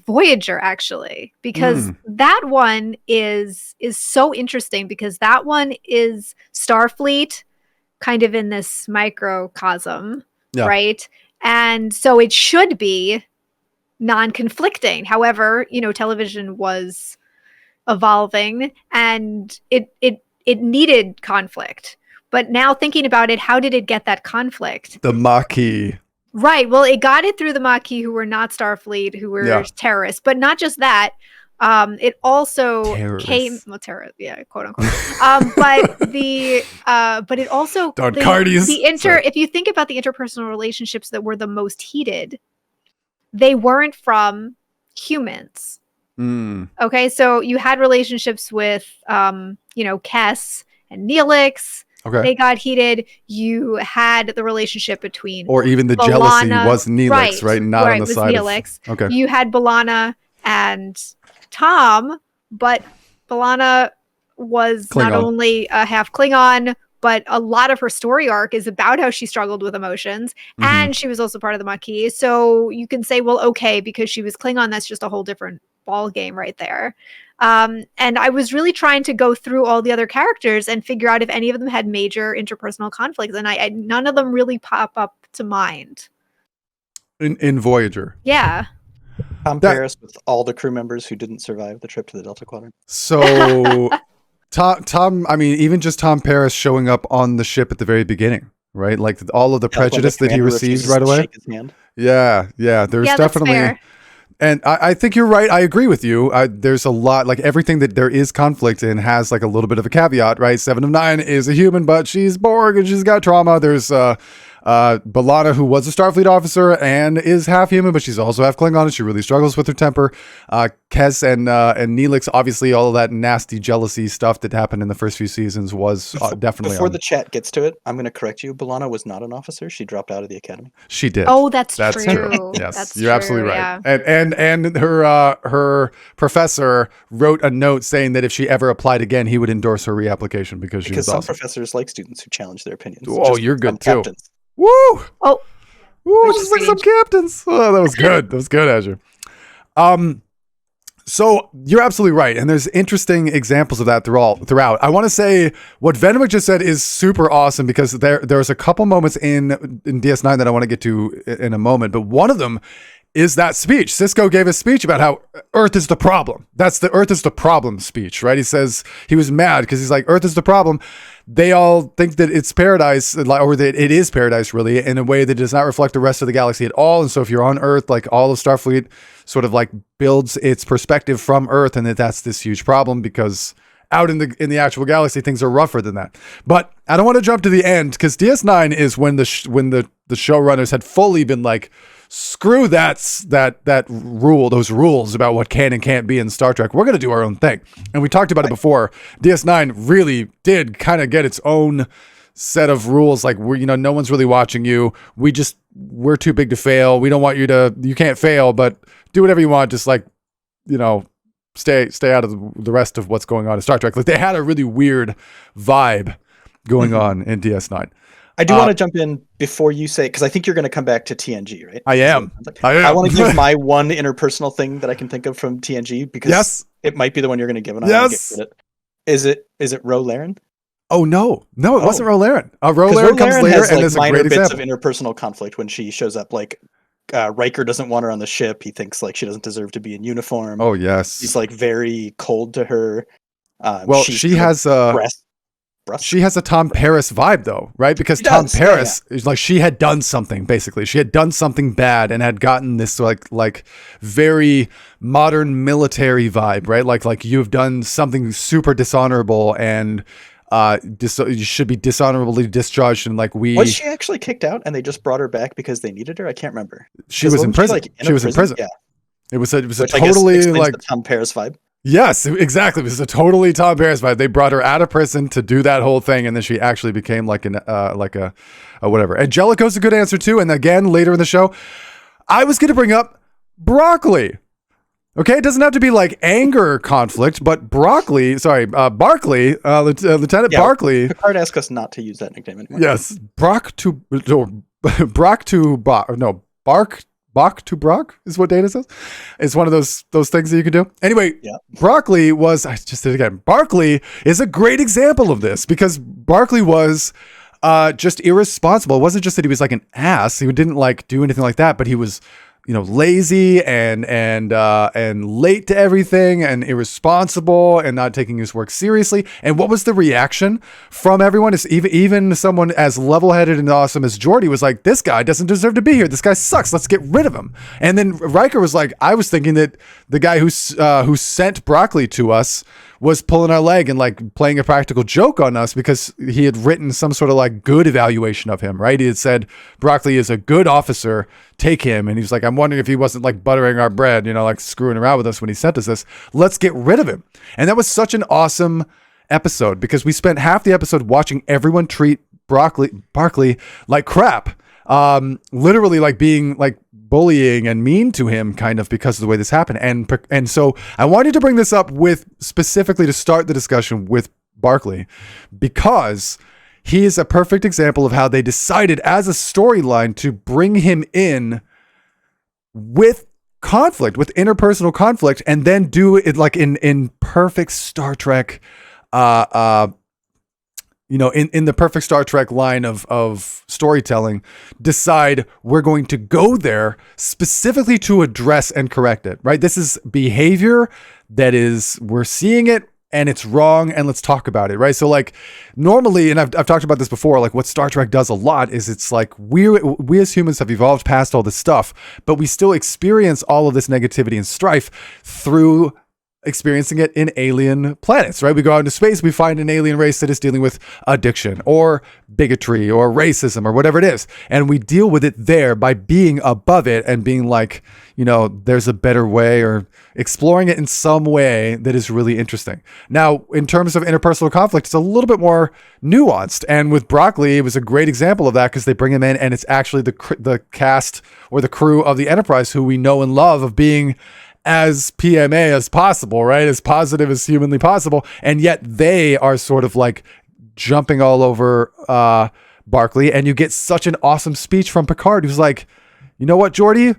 Voyager, actually, because that one is so interesting, because that one is Starfleet kind of in this microcosm, right? And so it should be non-conflicting. However, television was evolving and it needed conflict. But now thinking about it, how did it get that conflict? The Maquis. Right. Well, it got it through the Maquis, who were not Starfleet, who were terrorists. But not just that. It also came, quote unquote. But it also if you think about the interpersonal relationships that were the most heated, they weren't from humans. Okay, so you had relationships with Kes and Neelix. Okay. They got heated. You had the relationship between, or even the B'Elanna, jealousy was Neelix, right? Not on the side Neelix. Okay. You had B'Elanna and Tom, but B'Elanna was Klingon. Not only a half Klingon, but a lot of her story arc is about how she struggled with emotions, and she was also part of the Maquis. So you can say, well, okay, because she was Klingon, that's just a whole different ball game right there. And I was really trying to go through all the other characters and figure out if any of them had major interpersonal conflicts, and I none of them really pop up to mind. In Voyager. Yeah. Tom Paris with all the crew members who didn't survive the trip to the Delta Quadrant. So Tom, I mean, even just Tom Paris showing up on the ship at the very beginning, right? Like all of the prejudice that he received right away. Shake his hand. Yeah. There's definitely, fair. and I think you're right. I agree with you. There's a lot, like everything that there is conflict in has like a little bit of a caveat, right? 7 of 9 is a human, but she's Borg and she's got trauma. There's B'Elanna, who was a Starfleet officer and is half human, but she's also half Klingon, and she really struggles with her temper. Kes and Neelix, obviously, all of that nasty jealousy stuff that happened in the first few seasons was definitely before the chat gets to it. I'm going to correct you. B'Elanna was not an officer. She dropped out of the academy. She did. Oh, that's true. Yes, that's you're true, absolutely right. yeah. And her professor wrote a note saying that if she ever applied again, he would endorse her reapplication because she was some awesome. professors like students who challenge their opinions. Oh, you're good too. Captains. Woo! Oh, woo! Just like some captains. Oh, that was good. That was good, Azure. So you're absolutely right, and there's interesting examples of that throughout. I want to say what Venwick just said is super awesome because there's a couple moments in DS9 that I want to get to in a moment, but one of them is that speech. Sisko gave a speech about how Earth is the problem. That's the Earth is the problem speech, right? He says he was mad because he's like, Earth is the problem. They all think that it's paradise, or that it is paradise really, in a way that does not reflect the rest of the galaxy at all. And so if you're on Earth, like all of Starfleet sort of like builds its perspective from Earth, and that's this huge problem because out in the actual galaxy, things are rougher than that. But I don't want to jump to the end because DS9 is when the showrunners had fully been like, screw that rule, those rules about what can and can't be in Star Trek. We're going to do our own thing. And we talked about it before. DS9 really did kind of get its own set of rules. Like no one's really watching you. We're too big to fail. We don't want you can't fail, but do whatever you want. Just like, stay out of the rest of what's going on in Star Trek. Like they had a really weird vibe going on in DS9. I do want to jump in before you say, because I think you're going to come back to TNG, right? I am. I want to give my one interpersonal thing that I can think of from TNG because it might be the one you're going to give. And I get it. Is it Ro Laren? Oh no, it wasn't Ro Laren. Ro Laren comes later, and there's minor a great bits example of interpersonal conflict when she shows up. Like Riker doesn't want her on the ship. He thinks like she doesn't deserve to be in uniform. Oh yes, he's like very cold to her. She has a Tom Paris vibe though, right? Because Tom Paris is like, she had done something, basically. She had done something bad and had gotten this like very modern military vibe, right? Like you've done something super dishonorable and you should be dishonorably discharged. And was she actually kicked out and they just brought her back because they needed her? I can't remember. She was in prison. She was in prison. Yeah. It was a totally like the Tom Paris vibe. Yes, exactly. It was a totally Tom Paris vibe. They brought her out of prison to do that whole thing, and then she actually became like a whatever. Angelico's a good answer too. And again, later in the show, I was going to bring up broccoli. Okay, it doesn't have to be like anger conflict, but Barclay, Lieutenant Barclay. Picard asked us not to use that nickname anymore. Yes, Bach to Brock is what Data says. It's one of those things that you can do. Anyway, Barclay I just did it again. Barclay is a great example of this because Barclay was just irresponsible. It wasn't just that he was like an ass. He didn't like do anything like that, but he was lazy and late to everything and irresponsible and not taking his work seriously. And what was the reaction from everyone? Is even someone as level-headed and awesome as Geordi was like, this guy doesn't deserve to be here. This guy sucks. Let's get rid of him. And then Riker was like, I was thinking that the guy who sent Broccoli to us was pulling our leg and like playing a practical joke on us because he had written some sort of like good evaluation of him, right? He had said, Broccoli is a good officer, take him. And he was like, I'm wondering if he wasn't like buttering our bread, like screwing around with us when he sent us this. Let's get rid of him. And that was such an awesome episode because we spent half the episode watching everyone treat Barclay like crap. Literally like being like bullying and mean to him kind of because of the way this happened. And so I wanted to bring this up specifically to start the discussion with Barclay because he is a perfect example of how they decided as a storyline to bring him in with conflict, with interpersonal conflict, and then do it like in perfect Star Trek, in the perfect Star Trek line of storytelling, decide we're going to go there specifically to address and correct it, right? This is behavior that is, we're seeing it and it's wrong, and let's talk about it, right? So like normally, and I've talked about this before, like what Star Trek does a lot is it's like we as humans have evolved past all this stuff, but we still experience all of this negativity and strife through experiencing it in alien planets, right? We go out into space, we find an alien race that is dealing with addiction or bigotry or racism or whatever it is. And we deal with it there by being above it and being like, there's a better way, or exploring it in some way that is really interesting. Now, in terms of interpersonal conflict, it's a little bit more nuanced. And with Broccoli, it was a great example of that because they bring him in and it's actually the cast or the crew of the Enterprise who we know and love of being as PMA as possible, right? As positive as humanly possible. And yet they are sort of like jumping all over Barclay. And you get such an awesome speech from Picard, who's like, you know what, Geordi?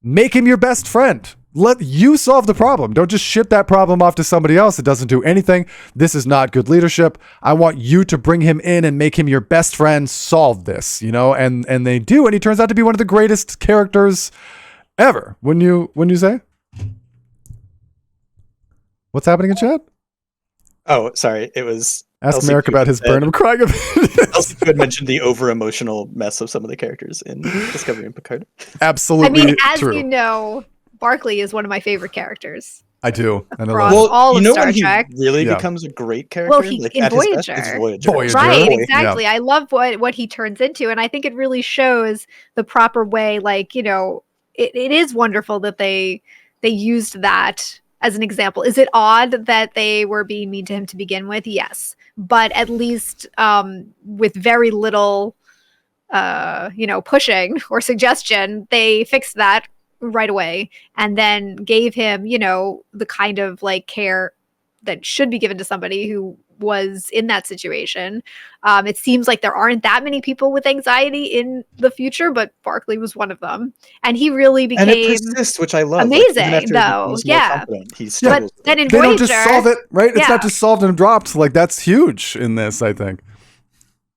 Make him your best friend. Let you solve the problem. Don't just ship that problem off to somebody else. It doesn't do anything. This is not good leadership. I want you to bring him in and make him your best friend. Solve this, and they do. And he turns out to be one of the greatest characters ever. Wouldn't you say? What's happening in chat? Oh, sorry. It was... Ask Merrick about his Burnham crying. Elsie could mention the over-emotional mess of some of the characters in Discovery and Picard. Absolutely. I mean, as true. you know, Barclay is one of my favorite characters. I do. And I love all of Star Trek. He really becomes a great character? Well, in Voyager. Voyager. Right, exactly. Yeah. I love what he turns into, and I think it really shows the proper way, it is wonderful that they used that as an example. Is it odd that they were being mean to him to begin with? Yes. But at least with very little, pushing or suggestion, they fixed that right away and then gave him, the kind of care that should be given to somebody who was in that situation. It seems like there aren't that many people with anxiety in the future, but Barclay was one of them, and he really became, and it persists, which I love. Amazing, though. Yeah, he struggles. But then in they Voyager, don't just solve it, right? It's not just solved and dropped. Like that's huge in this, I think.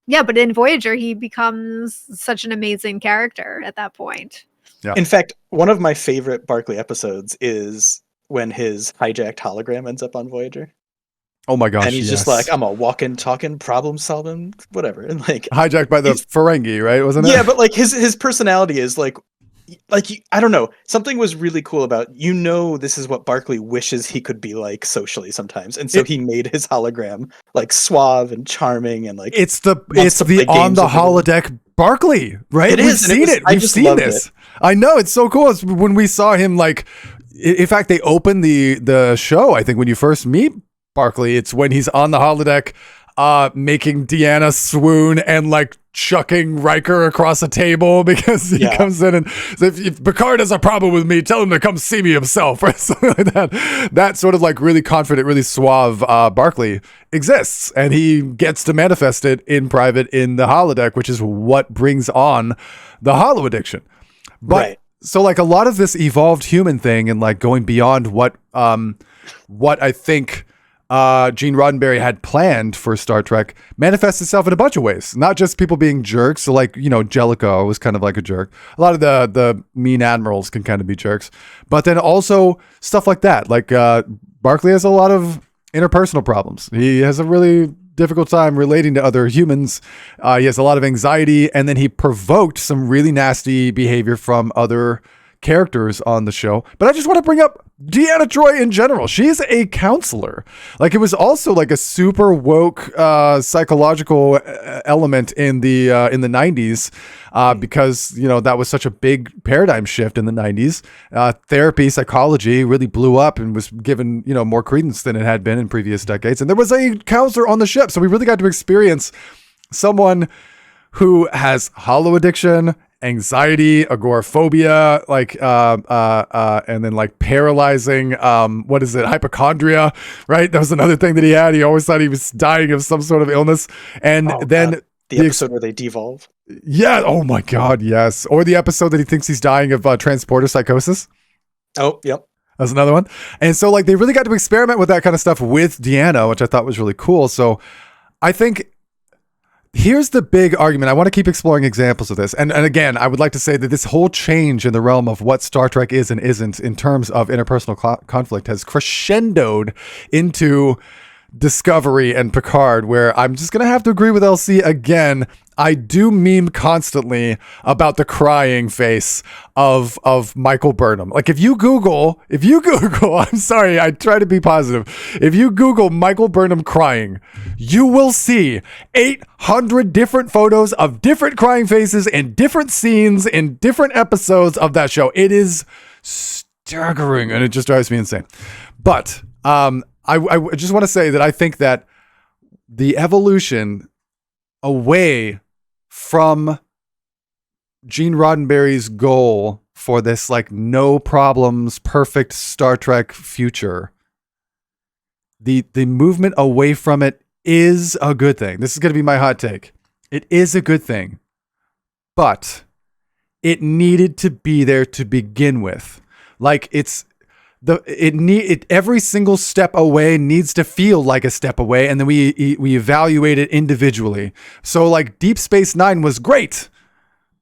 Yeah, but in Voyager, he becomes such an amazing character at that point. Yeah. In fact, one of my favorite Barclay episodes is when his hijacked hologram ends up on Voyager. Oh my gosh! And he's just like, I'm a walking, talking, problem solving, whatever. And hijacked by the Ferengi, right? Wasn't it? Yeah, but his personality is like I don't know. Something was really cool about this is what Barclay wishes he could be like socially sometimes, and so he made his hologram suave and charming and it's the on the holodeck Barclay, right? We've seen it. We've seen this. I know, it's so cool. It's when we saw him in fact, they opened the show. I think when you first meet Barclay, it's when he's on the holodeck, making Deanna swoon and chucking Riker across a table because he comes in and says, if Picard has a problem with me, tell him to come see me himself, or something like that. That sort of really confident, really suave Barclay exists, and he gets to manifest it in private in the holodeck, which is what brings on the holo addiction. But so a lot of this evolved human thing and going beyond what I think Gene Roddenberry had planned for Star Trek manifests itself in a bunch of ways, not just people being jerks. So Jellicoe was kind of like a jerk. A lot of the mean admirals can kind of be jerks, but then also stuff like that. Barclay has a lot of interpersonal problems. He has a really difficult time relating to other humans. He has a lot of anxiety, and then he provoked some really nasty behavior from other characters on the show. But I just want to bring up Deanna Troi in general. She's a counselor. It was also a super woke psychological element in the 90s because that was such a big paradigm shift in the 90s. Therapy, psychology really blew up and was given more credence than it had been in previous decades. And there was a counselor on the ship, so we really got to experience someone who has holo addiction anxiety, agoraphobia, and then like paralyzing, what is it, hypochondria, right? That was another thing that he had. He always thought he was dying of some sort of illness. And then the episode where they devolve. Yeah. Oh my God. Yes. Or the episode that he thinks he's dying of transporter psychosis. Oh, yep. That's another one. And so like they really got to experiment with that kind of stuff with Deanna, which I thought was really cool. So I think here's the big argument. I want to keep exploring examples of this. And again, I would like to say that this whole change in the realm of what Star Trek is and isn't in terms of interpersonal conflict has crescendoed into Discovery and Picard, where I'm just going to have to agree with LC again. I do meme constantly about the crying face of Michael Burnham. Like if you Google, I'm sorry, I try to be positive. If you Google Michael Burnham crying, you will see 800 different photos of different crying faces in different scenes in different episodes of that show. It is staggering and it just drives me insane. But I just want to say that I think that the evolution away from Gene Roddenberry's goal for this like no problems, perfect Star Trek future, the movement away from it is a good thing. This is going to be my hot take. It is a good thing, but it needed to be there to begin with. Like every single step away needs to feel like a step away, and then we evaluate it individually. So like Deep Space Nine was great,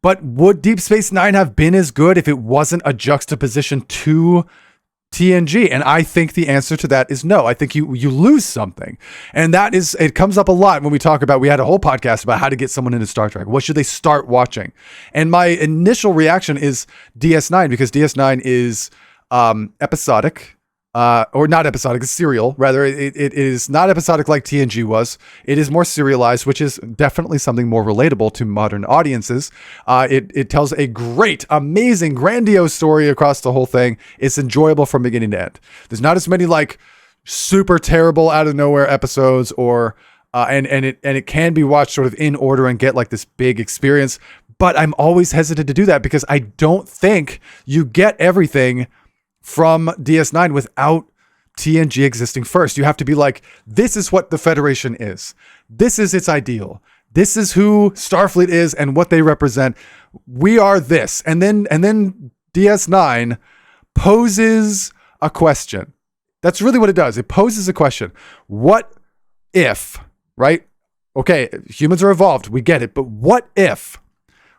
but would Deep Space Nine have been as good if it wasn't a juxtaposition to TNG? And I think the answer to that is no. I think you lose something. And it comes up a lot when we talk about, we had a whole podcast about how to get someone into Star Trek. What should they start watching? And my initial reaction is DS9, because DS9 is episodic, or not episodic, it's serial. Rather, it is not episodic like TNG was. It is more serialized, which is definitely something more relatable to modern audiences. It tells a great, amazing, grandiose story across the whole thing. It's enjoyable from beginning to end. There's not as many like super terrible out of nowhere episodes, or and it can be watched sort of in order and get like this big experience. But I'm always hesitant to do that because I don't think you get everything from DS9 without TNG existing first. You have to be like, this is what the Federation is. This is its ideal. This is who Starfleet is and what they represent. We are this. And then DS9 poses a question. That's really what it does. It poses a question. What if, right? Okay, humans are evolved. We get it. But what if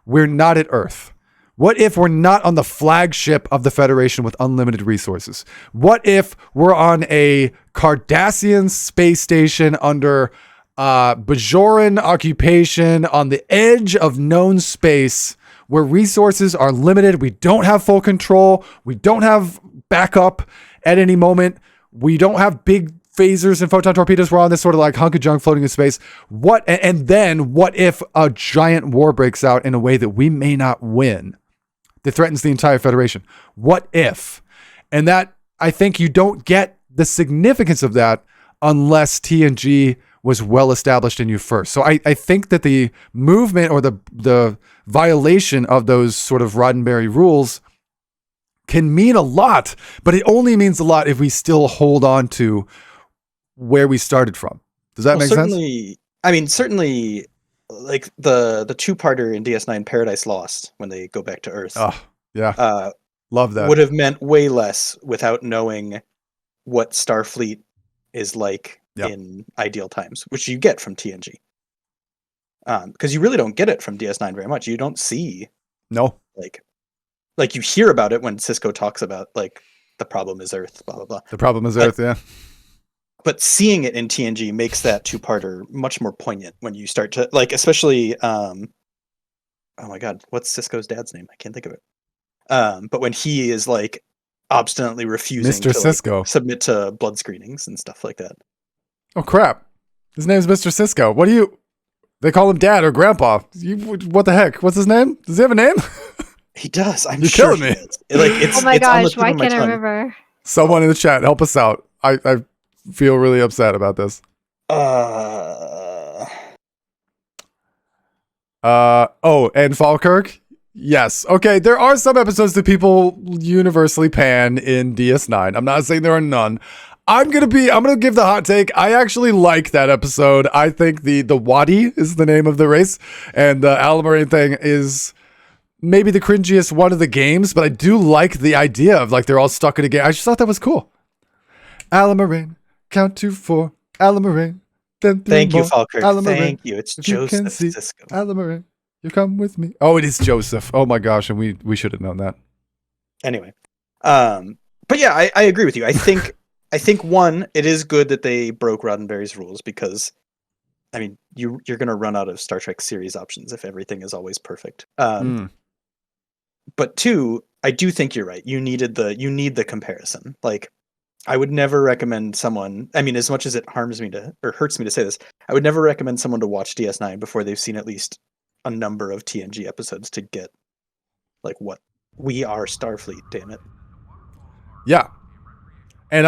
we're not at Earth? What if we're not on the flagship of the Federation with unlimited resources? What if we're on a Cardassian space station under Bajoran occupation on the edge of known space where resources are limited? We don't have full control. We don't have backup at any moment. We don't have big phasers and photon torpedoes. We're on this sort of like hunk of junk floating in space. And then what if a giant war breaks out in a way that we may not win, that threatens the entire Federation? What if? And that, I think you don't get the significance of that unless TNG was well established in you first. So I think that the movement or the violation of those sort of Roddenberry rules can mean a lot, but it only means a lot if we still hold on to where we started from. Does that make sense? I mean, certainly, like the two-parter in DS9, Paradise Lost, when they go back to Earth. Oh, yeah. Love that. Would have meant way less without knowing what Starfleet is like in ideal times, which you get from TNG. Because you really don't get it from DS9 very much. You don't see like you hear about it when Sisko talks about like the problem is Earth, blah blah blah. The problem is Earth, yeah. But seeing it in TNG makes that two-parter much more poignant when you start to like, especially oh my god, what's Sisko's dad's name? I can't think of it. But when he is like obstinately refusing Mr. to Sisko. Like, submit to blood screenings and stuff like that. Oh crap. His name's Mr. Sisko. They call him dad or grandpa. What the heck? What's his name? Does he have a name? He does. You're killing me. It's, oh my gosh, why can't I tongue. remember? Someone in the chat, help us out. I feel really upset about this. And Falkirk, Yes. Okay. There are some episodes that people universally pan in DS9. I'm not saying there are none. I'm gonna give the hot take. I actually like that episode. I think the Wadi is the name of the race, and the Alamarine thing is maybe the cringiest one of the games, but I do like the idea of like they're all stuck in a game. I just thought that was cool. Alamarine, count to 4. Alamarine, then 3 Thank you, more. Falkirk. Alamarine, Thank you. It's if you can Joseph see Sisko. Alamarine, you come with me. Oh, it is Joseph. Oh my gosh, and we should have known that. Anyway, but yeah, I agree with you. I think one, it is good that they broke Roddenberry's rules because, I mean, you're going to run out of Star Trek series options if everything is always perfect. But two, I do think you're right. You need the comparison. Like, I would never recommend someone. I mean, as much as it hurts me to say this, I would never recommend someone to watch DS9 before they've seen at least a number of TNG episodes to get like what we are Starfleet. Damn it. Yeah, and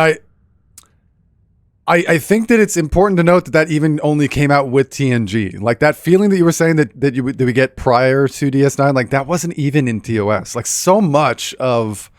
I think that it's important to note that even only came out with TNG. Like that feeling that you were saying that we get prior to DS9, like that wasn't even in TOS. Like so much of,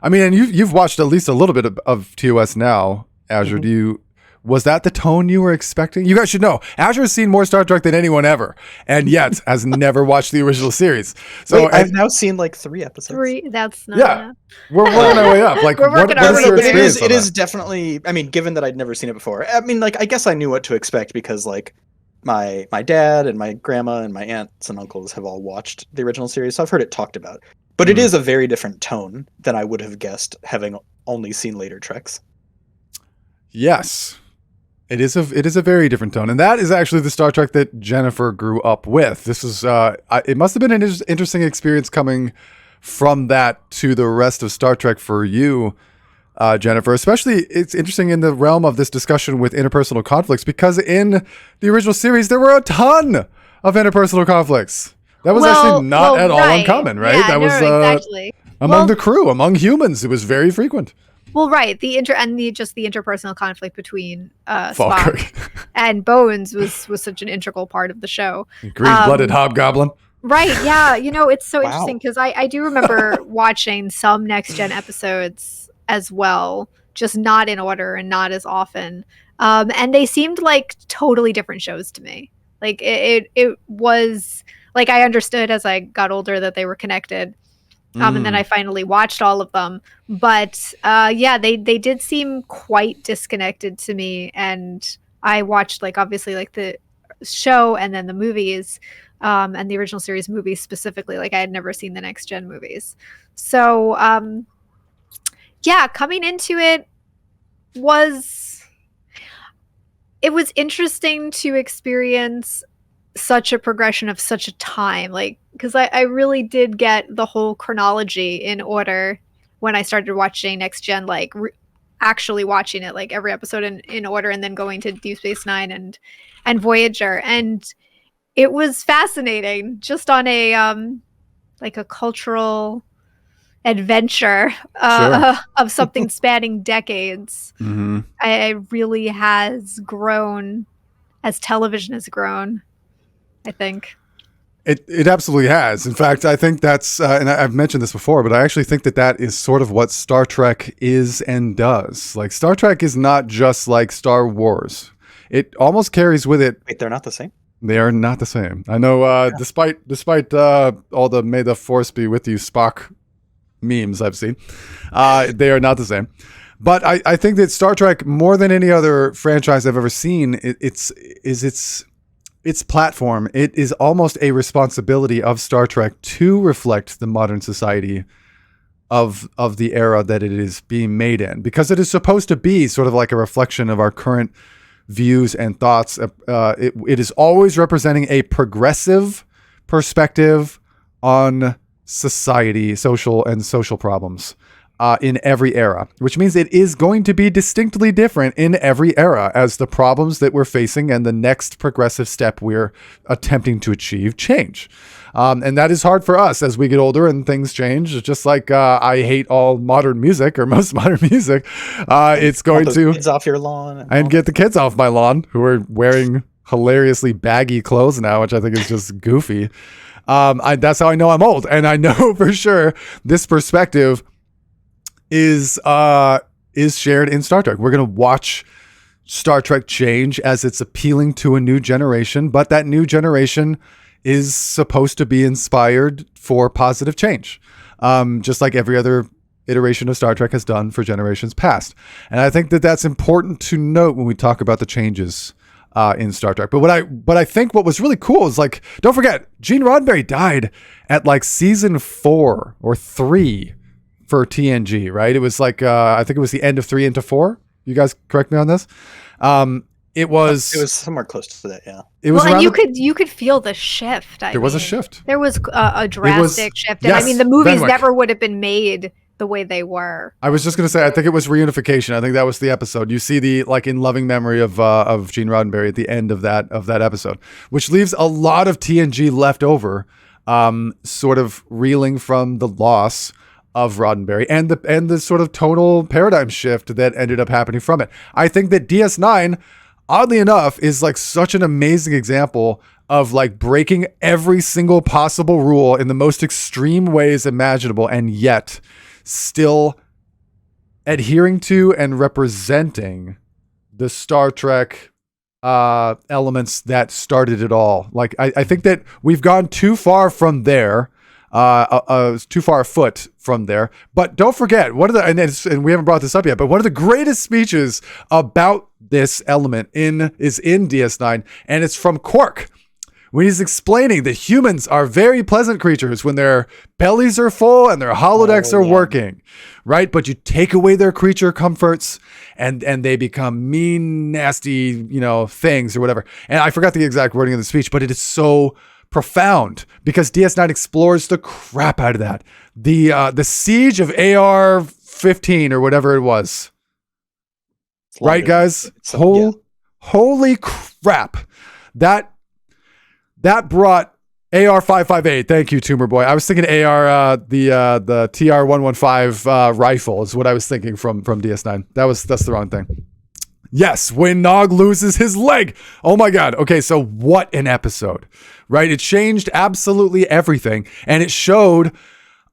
I mean, and you've watched at least a little bit of TOS now, Azure. Mm-hmm. Was that the tone you were expecting? You guys should know, Azure has seen more Star Trek than anyone ever, and yet has never watched the original series. So wait, I've now seen like 3 episodes. 3, that's not enough. We're working our way up. Like, We're working our way up. But it is definitely. I mean, given that I'd never seen it before, I mean, like, I guess I knew what to expect because, like, my dad and my grandma and my aunts and uncles have all watched the original series, so I've heard it talked about. But it is a very different tone than I would have guessed, having only seen later Treks. Yes. It is a very different tone, and that is actually the Star Trek that Jennifer grew up with. This is it must have been an interesting experience coming from that to the rest of Star Trek for you, Jennifer. Especially, it's interesting in the realm of this discussion with interpersonal conflicts because in the original series there were a ton of interpersonal conflicts. That was actually not at all uncommon, right? Yeah, that was exactly. among the crew, among humans. It was very frequent. Well, right. The interpersonal conflict between Falkirk Spock and Bones was such an integral part of the show. Green-blooded hobgoblin. Right. Yeah. You know, it's so interesting because I do remember watching some Next Gen episodes as well, just not in order and not as often. And they seemed like totally different shows to me. Like it was like I understood as I got older that they were connected. And then I finally watched all of them. But yeah, they did seem quite disconnected to me. And I watched like obviously like the show and then the movies and the original series movies specifically. Like I had never seen the Next Gen movies. So yeah, coming into it was interesting to experience such a progression of such a time, like because I really did get the whole chronology in order when I started watching Next Gen, like actually watching it like every episode in order and then going to Deep Space Nine and Voyager, and it was fascinating just on a like a cultural adventure of something spanning decades. It really has grown as television has grown, I think. It absolutely has. In fact, I think that's, and I've mentioned this before, but I actually think that is sort of what Star Trek is and does. Like, Star Trek is not just like Star Wars. It almost carries with it. Wait, they're not the same? They are not the same. I know, despite all the "May the Force be with you" Spock memes I've seen, they are not the same. But I think that Star Trek, more than any other franchise I've ever seen, its platform, it is almost a responsibility of Star Trek to reflect the modern society of the era that it is being made in, because it is supposed to be sort of like a reflection of our current views and thoughts. It is always representing a progressive perspective on society, social problems. In every era, which means it is going to be distinctly different in every era as the problems that we're facing and the next progressive step we're attempting to achieve change. And that is hard for us as we get older and things change. Just like I hate all modern music or most modern music. It's going to kids off your lawn and get the kids off my lawn who are wearing hilariously baggy clothes now, which I think is just goofy. That's how I know I'm old, and I know for sure this perspective is shared in Star Trek. We're gonna watch Star Trek change as it's appealing to a new generation, but that new generation is supposed to be inspired for positive change, just like every other iteration of Star Trek has done for generations past. And I think that that's important to note when we talk about the changes in Star Trek. But I think what was really cool is, like, don't forget, Gene Roddenberry died at like season 4 or 3 for TNG, right? It was like I think it was the end of 3 into 4. You guys correct me on this. It was somewhere close to that, yeah. It was and you could feel the shift. There was a shift. There was a drastic shift, and yes, I mean, the movies Venwick. never would have been made the way they were. I was just gonna say, I think it was reunification. I think that was the episode. You see the, like, in loving memory of Gene Roddenberry at the end of that episode, which leaves a lot of TNG left over, sort of reeling from the loss of Roddenberry and the sort of tonal paradigm shift that ended up happening from it. I think that DS9, oddly enough, is like such an amazing example of like breaking every single possible rule in the most extreme ways imaginable, and yet still adhering to and representing the Star Trek elements that started it all. Like, I think that we've gone too far from there. Too far afoot from there. But don't forget, one of the, and we haven't brought this up yet, but one of the greatest speeches about this element is in DS9, and it's from Quark, when he's explaining that humans are very pleasant creatures when their bellies are full and their holodecks are working, right? But you take away their creature comforts and they become mean, nasty, things or whatever. And I forgot the exact wording of the speech, but it is so profound because DS9 explores the crap out of that. The siege of AR-15 or whatever it was. Right, guys? Holy crap. That brought AR-558. Thank you, Tumor Boy. I was thinking AR, the TR-115 rifle is what I was thinking from DS9. That's the wrong thing. Yes, when Nog loses his leg. Oh my God. Okay, so what an episode, right? It changed absolutely everything. And it showed,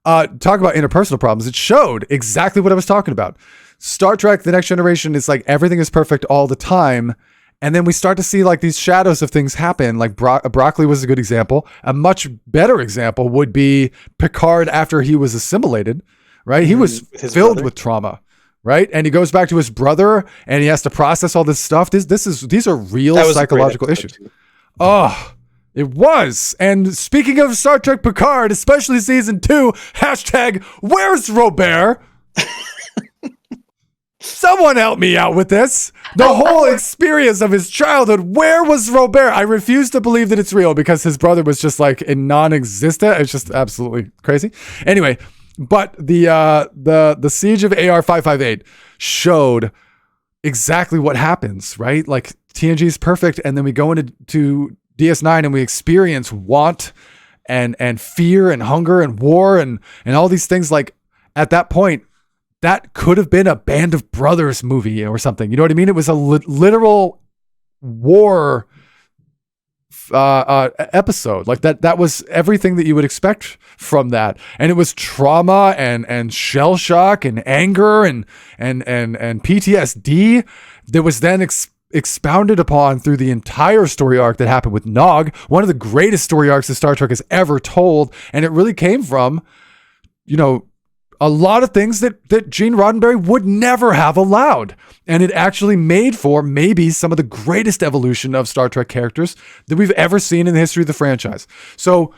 talk about interpersonal problems. It showed exactly what I was talking about. Star Trek, The Next Generation is like everything is perfect all the time. And then we start to see like these shadows of things happen. Like Broccoli was a good example. A much better example would be Picard after he was assimilated, right? He was filled with trauma. Right. And he goes back to his brother and he has to process all this stuff. These are real psychological issues. Oh, it was. And speaking of Star Trek Picard, especially season 2, # where's Robert? Someone help me out with this. The whole experience of his childhood. Where was Robert? I refuse to believe that it's real because his brother was just like a non-existent. It's just absolutely crazy. Anyway. But the siege of AR-558 showed exactly what happens, right? Like TNG is perfect, and then we go into DS9 and we experience want and fear and hunger and war and all these things. Like at that point, that could have been a Band of Brothers movie or something. You know what I mean? It was a literal war episode. Like that was everything that you would expect from that, and it was trauma and shell shock and anger and PTSD that was then expounded upon through the entire story arc that happened with Nog, one of the greatest story arcs that Star Trek has ever told. And it really came from a lot of things that Gene Roddenberry would never have allowed. And it actually made for maybe some of the greatest evolution of Star Trek characters that we've ever seen in the history of the franchise. So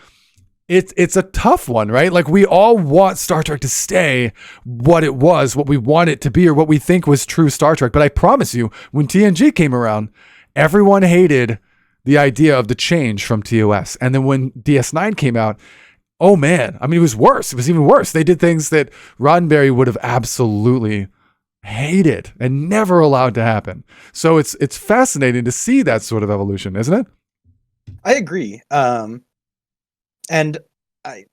it's a tough one, right? Like we all want Star Trek to stay what it was, what we want it to be, or what we think was true Star Trek. But I promise you, when TNG came around, everyone hated the idea of the change from TOS. And then when DS9 came out, oh man, I mean, it was worse. It was even worse. They did things that Roddenberry would have absolutely hated and never allowed to happen. So it's fascinating to see that sort of evolution, isn't it? I agree. And I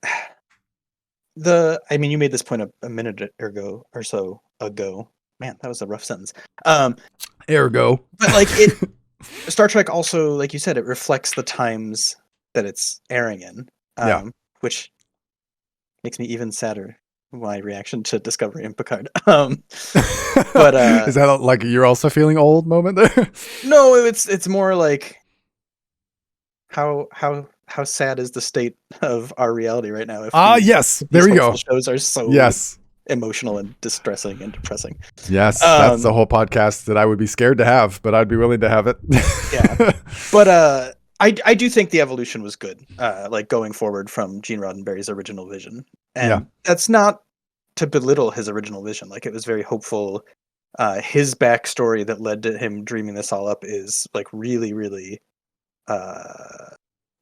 mean, you made this point a minute ago or so ago. Man, that was a rough sentence. Ergo. But like it, Star Trek also, like you said, it reflects the times that it's airing in, which makes me even sadder. My reaction to Discovery and Picard. But is that like you're also feeling old moment there? No, it's more like how sad is the state of our reality right now? If yes, there we go. Shows are so emotional and distressing and depressing. Yes, that's the whole podcast that I would be scared to have, but I'd be willing to have it. Yeah, but I do think the evolution was good. Like going forward from Gene Roddenberry's original vision, and that's not to belittle his original vision. Like it was very hopeful. His backstory that led to him dreaming this all up is like really, really. I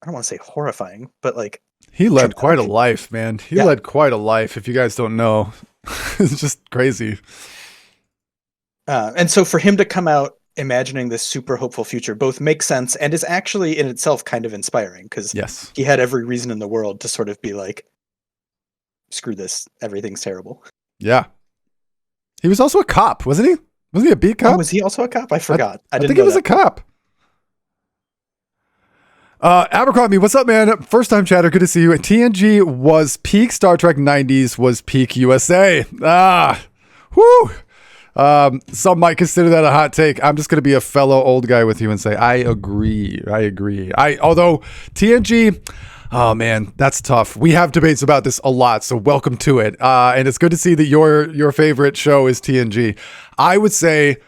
don't want to say horrifying, but like he led quite a life, man. He led quite a life. If you guys don't know, it's just crazy. And so for him to come out imagining this super hopeful future both makes sense and is actually in itself kind of inspiring because he had every reason in the world to sort of be like, screw this, everything's terrible. Yeah. He was also a cop, wasn't he? Wasn't he a beat cop? Oh, was he also a cop? I forgot. I think he was a cop. Abercrombie, what's up, man? First time chatter, good to see you. TNG was peak Star Trek 90s, was peak USA. Whoo! Some might consider that a hot take. I'm just going to be a fellow old guy with you and say, I agree. Although TNG, oh man, that's tough. We have debates about this a lot, so welcome to it. And it's good to see that your favorite show is TNG. I would say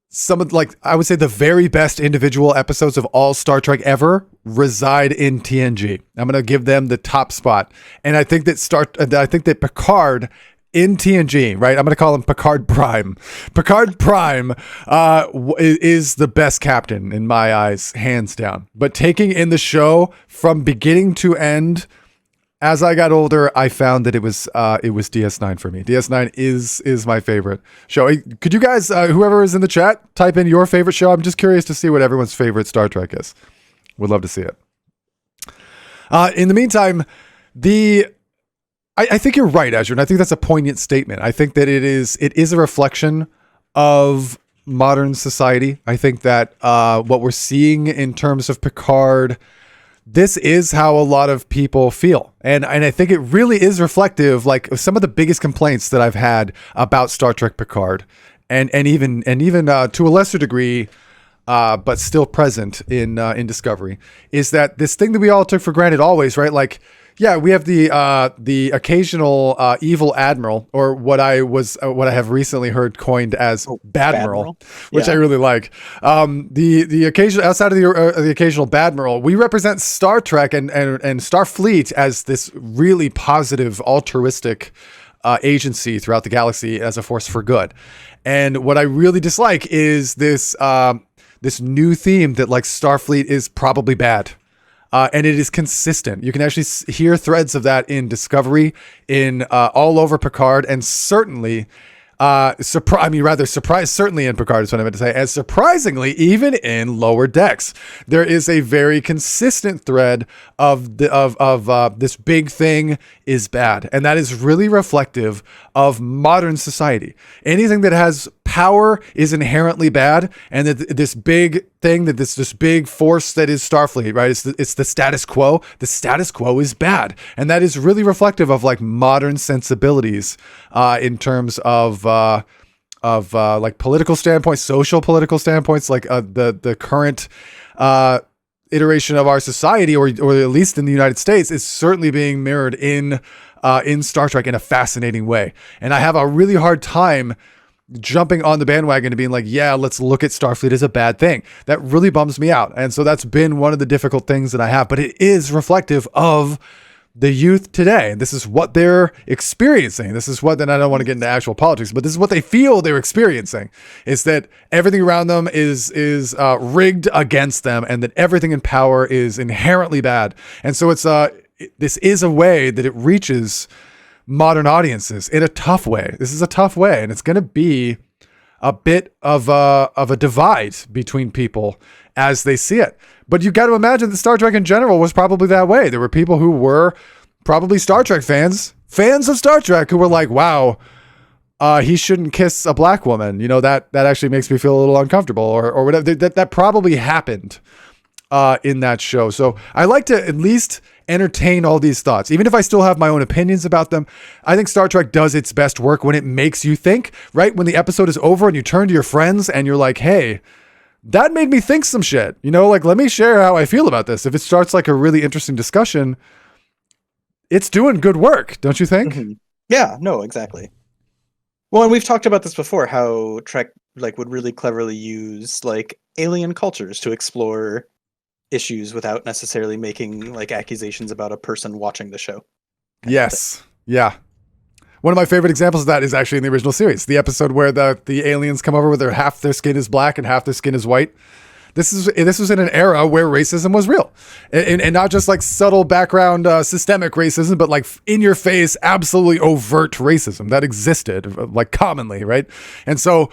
the very best individual episodes of all Star Trek ever reside in TNG. I'm going to give them the top spot. And I think that Picard in TNG, right? I'm going to call him Picard Prime. Picard Prime is the best captain in my eyes, hands down. But taking in the show from beginning to end, as I got older, I found that it was DS9 for me. DS9 is my favorite show. Could you guys, whoever is in the chat, type in your favorite show? I'm just curious to see what everyone's favorite Star Trek is. Would love to see it. In the meantime, I think you're right, Azure, and I think that's a poignant statement. I think that it is a reflection of modern society. I think that what we're seeing in terms of Picard, this is how a lot of people feel. And I think it really is reflective, like some of the biggest complaints that I've had about Star Trek Picard and even to a lesser degree, but still present in Discovery, is that this thing that we all took for granted always, right? Like, yeah, we have the occasional evil admiral, or what I have recently heard coined as Badmiral, which I really like. The occasional, outside of the occasional Badmiral, we represent Star Trek and Starfleet as this really positive, altruistic agency throughout the galaxy as a force for good. And what I really dislike is this new theme that like Starfleet is probably bad. And it is consistent. You can actually hear threads of that in Discovery, in all over Picard, and certainly, certainly in Picard is what I meant to say, and surprisingly, even in Lower Decks, there is a very consistent thread of this big thing is bad, and that is really reflective of modern society. Anything that has power is inherently bad, and that this big thing, that this big force that is Starfleet, right? It's the status quo. The status quo is bad, and that is really reflective of like modern sensibilities in terms of like political standpoints, social political standpoints, like the current iteration of our society, or at least in the United States, is certainly being mirrored in Star Trek in a fascinating way. And I have a really hard time jumping on the bandwagon and being like, yeah, let's look at Starfleet as a bad thing. That really bums me out. And so that's been one of the difficult things that I have, but it is reflective of the youth today. This is what they're experiencing. This is what, and I don't want to get into actual politics, but this is what they feel they're experiencing, is that everything around them is rigged against them, and that everything in power is inherently bad. And so this is a way that it reaches modern audiences in a tough way. This is a tough way, and it's going to be a bit of a divide between people as they see it. But you got to imagine that Star Trek in general was probably that way. There were people who were probably Star Trek fans of Star Trek, who were like, wow, he shouldn't kiss a black woman. You know, that actually makes me feel a little uncomfortable or whatever. That probably happened in that show. So I like to at least entertain all these thoughts. Even if I still have my own opinions about them, I think Star Trek does its best work when it makes you think, right? When the episode is over and you turn to your friends and you're like, hey, that made me think some shit. You know, like, let me share how I feel about this. If it starts like a really interesting discussion, it's doing good work, don't you think? Mm-hmm. Yeah, no, exactly. Well, and we've talked about this before, how Trek like would really cleverly use like alien cultures to explore issues without necessarily making like accusations about a person watching the show. Yes. Yeah. One of my favorite examples of that is actually in the original series, the episode where the aliens come over where half their skin is black and half their skin is white. This was in an era where racism was real, and not just like subtle background systemic racism, but like in your face, absolutely overt racism that existed like commonly, right? And so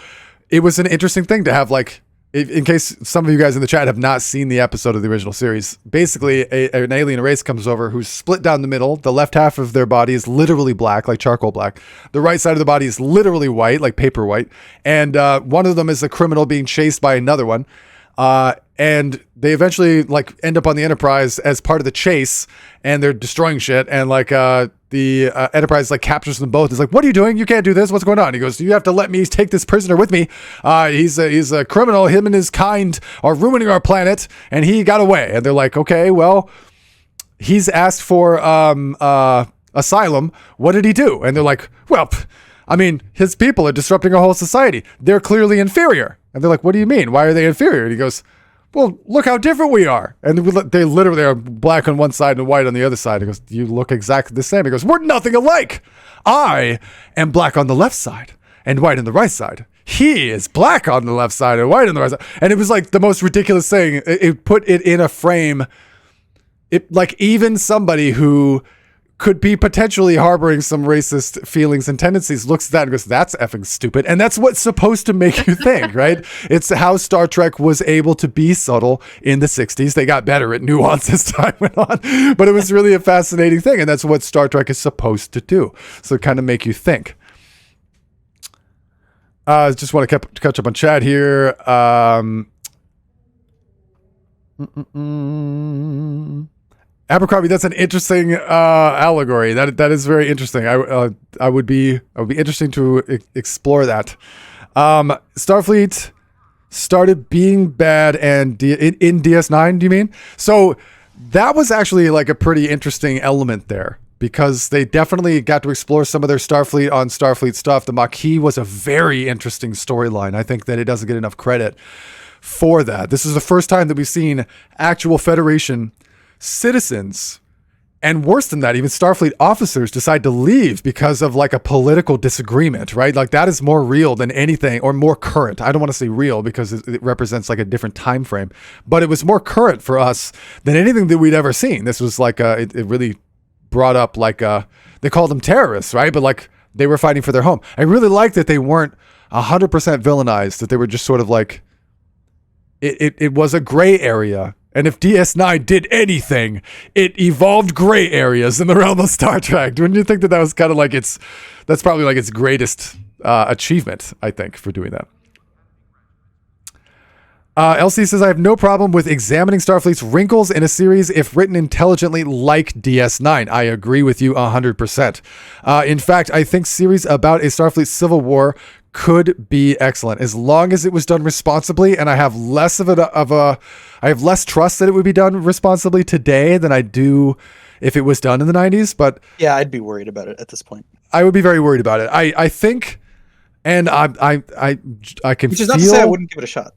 it was an interesting thing to have, like, in case some of you guys in the chat have not seen the episode of the original series, basically an alien race comes over who's split down the middle. The left half of their body is literally black, like charcoal black. The right side of the body is literally white, like paper white. And one of them is a criminal being chased by another one. And they eventually like end up on the Enterprise as part of the chase, and they're destroying shit. And like the Enterprise like captures them both. It's like, what are you doing? You can't do this. What's going on? He goes, you have to let me take this prisoner with me. He's a criminal. Him and his kind are ruining our planet, and he got away. And they're like, okay, well, he's asked for asylum. What did he do? And they're like, well, I mean, his people are disrupting our whole society. They're clearly inferior. And they're like, what do you mean? Why are they inferior? And he goes, well, look how different we are. And they literally are black on one side and white on the other side. He goes, you look exactly the same. He goes, we're nothing alike. I am black on the left side and white on the right side. He is black on the left side and white on the right side. And it was like the most ridiculous thing. It put it in a frame. It like even somebody who could be potentially harboring some racist feelings and tendencies looks at that and goes, that's effing stupid. And that's what's supposed to make you think, right? It's how Star Trek was able to be subtle in the 60s. They got better at nuance as time went on, but it was really a fascinating thing. And that's what Star Trek is supposed to do. So kind of make you think. Just want to catch up on chat here. Abercrombie, that's an interesting allegory. That is very interesting. I would be interesting to explore that. Starfleet started being bad and in DS9. Do you mean? So that was actually like a pretty interesting element there, because they definitely got to explore some of their Starfleet on Starfleet stuff. The Maquis was a very interesting storyline. I think that it doesn't get enough credit for that. This is the first time that we've seen actual Federation citizens, and worse than that, even Starfleet officers decide to leave because of like a political disagreement, right? Like that is more real than anything, or more current. I don't want to say real because it represents like a different time frame, but it was more current for us than anything that we'd ever seen. This was like it really brought up like they called them terrorists, right? But like they were fighting for their home. I really liked that they weren't 100% villainized, that they were just sort of like it was a gray area. And if DS9 did anything, it evolved gray areas in the realm of Star Trek. Wouldn't you think that was kind of like that's probably like its greatest achievement, I think, for doing that. LC says, I have no problem with examining Starfleet's wrinkles in a series if written intelligently like DS9. I agree with you 100%. In fact, I think series about a Starfleet civil war could be excellent as long as it was done responsibly, and I have less I have less trust that it would be done responsibly today than I do if it was done in the 90s. But yeah, I'd be worried about it at this point. I would be very worried about it. I think, and I can Which is not to say I wouldn't give it a shot.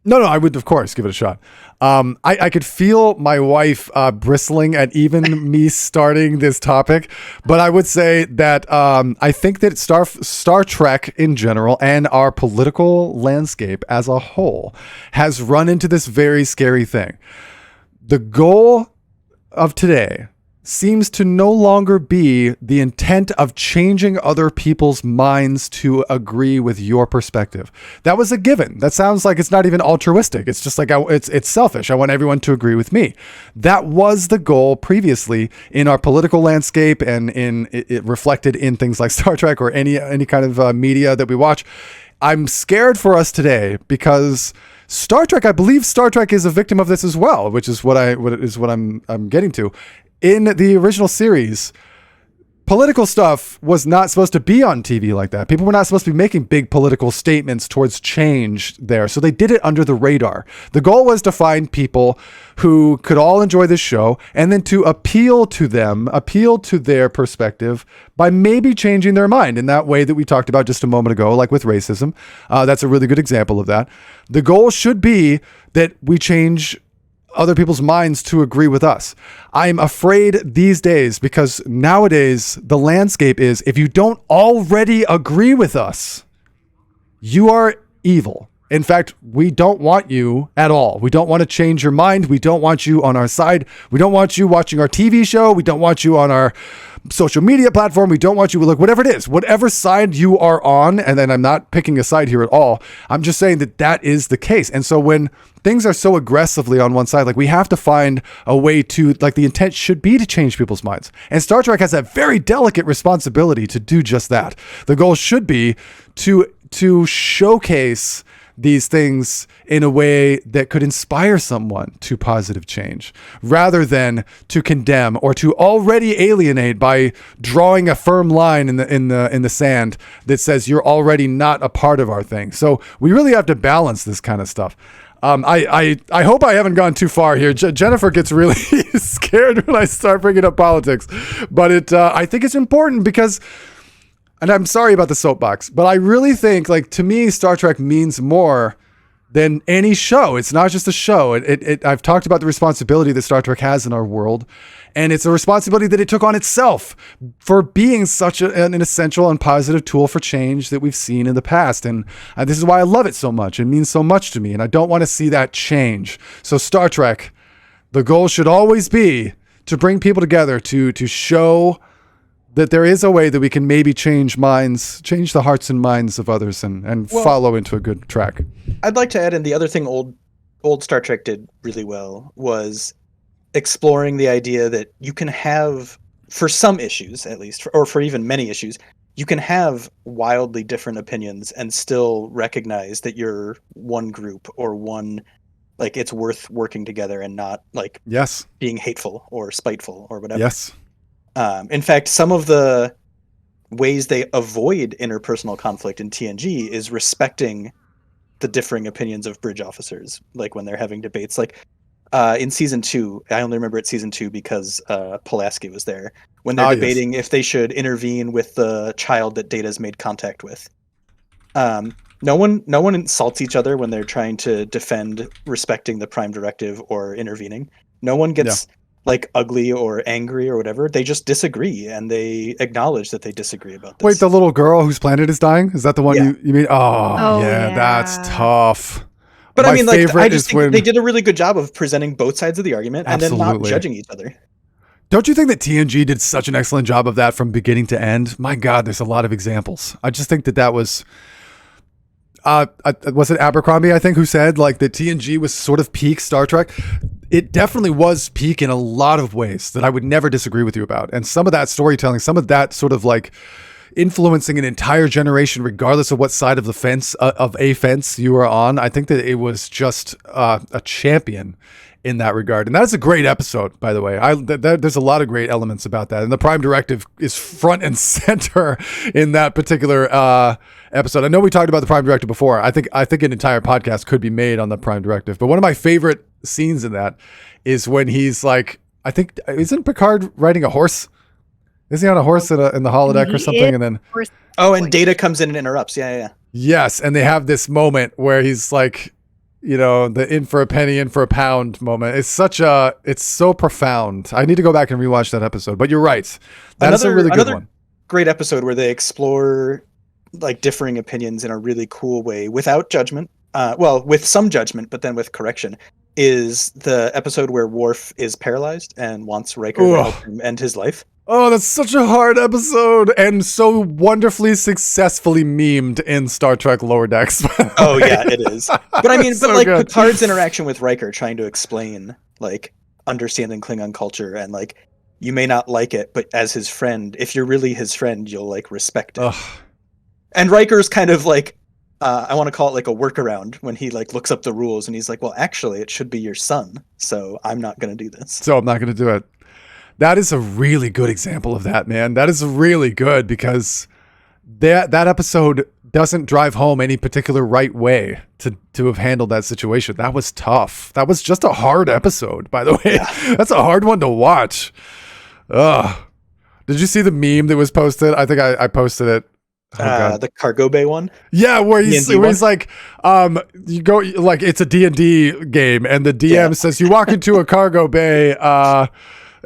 No, I would, of course, give it a shot. I could feel my wife bristling at even me starting this topic, but I would say that I think that Star Trek in general and our political landscape as a whole has run into this very scary thing. The goal of today seems to no longer be the intent of changing other people's minds to agree with your perspective. That was a given. That sounds like it's not even altruistic. It's just like it's selfish. I want everyone to agree with me. That was the goal previously in our political landscape, and it reflected in things like Star Trek or any kind of media that we watch. I'm scared for us today because Star Trek, I believe Star Trek is a victim of this as well, which is what I'm getting to. In the original series, political stuff was not supposed to be on TV like that. People were not supposed to be making big political statements towards change there. So they did it under the radar. The goal was to find people who could all enjoy this show and then to appeal to their perspective by maybe changing their mind in that way that we talked about just a moment ago, like with racism. That's a really good example of that. The goal should be that we change other people's minds to agree with us. I'm afraid these days, because nowadays the landscape is, if you don't already agree with us, you are evil. In fact, we don't want you at all. We don't want to change your mind. We don't want you on our side. We don't want you watching our TV show. We don't want you on our social media platform. We don't want you, look, whatever it is, whatever side you are on. And then I'm not picking a side here at all. I'm just saying that is the case. And so when things are so aggressively on one side, like, we have to find a way to, like, the intent should be to change people's minds. And Star Trek has that very delicate responsibility to do just that. The goal should be to showcase these things in a way that could inspire someone to positive change, rather than to condemn or to already alienate by drawing a firm line in the sand that says you're already not a part of our thing. So we really have to balance this kind of stuff. I hope I haven't gone too far here. Jennifer gets really scared when I start bringing up politics, but I think it's important because, and I'm sorry about the soapbox, but I really think, like, to me, Star Trek means more than any show. It's not just a show. I've talked about the responsibility that Star Trek has in our world, and it's a responsibility that it took on itself for being such an essential and positive tool for change that we've seen in the past. And this is why I love it so much. It means so much to me, and I don't want to see that change. So Star Trek, the goal should always be to bring people together, to show that there is a way that we can maybe change the hearts and minds of others and follow into a good track. I'd like to add in the other thing old Star Trek did really well was exploring the idea that you can have, for some issues at least, or for even many issues, you can have wildly different opinions and still recognize that you're one group or one, like, it's worth working together and not, like, yes, being hateful or spiteful or whatever. Yes. In fact, some of the ways they avoid interpersonal conflict in TNG is respecting the differing opinions of bridge officers, like when they're having debates. Like in season 2, I only remember it season 2 because Pulaski was there, when they're debating if they should intervene with the child that Data's made contact with. No one insults each other when they're trying to defend respecting the Prime Directive or intervening. No one gets like ugly or angry or whatever. They just disagree, and they acknowledge that they disagree about this. Wait, the little girl whose planet is dying? Is that the one you mean? Oh, yeah, that's tough. But I mean, like, I just think they did a really good job of presenting both sides of the argument and then not judging each other. Don't you think that TNG did such an excellent job of that from beginning to end? My God, there's a lot of examples. I just think that was... was it Abercrombie, I think, who said, like, that TNG was sort of peak Star Trek? It definitely was peak in a lot of ways that I would never disagree with you about. And some of that storytelling, some of that sort of, like, influencing an entire generation, regardless of what side of the fence, you were on, I think that it was just a champion in that regard. And that's a great episode, by the way. There's a lot of great elements about that. And the Prime Directive is front and center in that particular episode. I know we talked about the Prime Directive before. I think an entire podcast could be made on the Prime Directive. But one of my favorite scenes in that is when he's like, I think, isn't Picard riding a horse? Is he on a horse in the holodeck or something? And then and Data comes in and interrupts. Yeah. Yes, and they have this moment where he's like, you know, the in for a penny, in for a pound moment. It's so profound. I need to go back and rewatch that episode. But you're right. That's a really good one. Great episode where they explore, like, differing opinions in a really cool way without judgment. With some judgment, but then with correction. is the episode where Worf is paralyzed and wants Riker to help him end his life. Oh, that's such a hard episode, and so wonderfully successfully memed in Star Trek Lower Decks. Oh yeah, it is. But I mean, So like good. Picard's interaction with Riker, trying to explain like understanding Klingon culture, and like you may not like it, but as his friend, if you're really his friend, you'll like respect it. Ugh. And Riker's kind of like, I want to call it like a workaround when he like looks up the rules and he's like, well, actually, it should be your son, so I'm not going to do this. So I'm not going to do it. That is a really good example of that, man. That is really good because that episode doesn't drive home any particular right way to have handled that situation. That was tough. That was just a hard episode, by the way. Yeah. That's a hard one to watch. Ugh. Did you see the meme that was posted? I think I posted it. Oh, the cargo bay one. Yeah, where he's like, you go like it's a D&D game, and the DM says you walk into a cargo bay,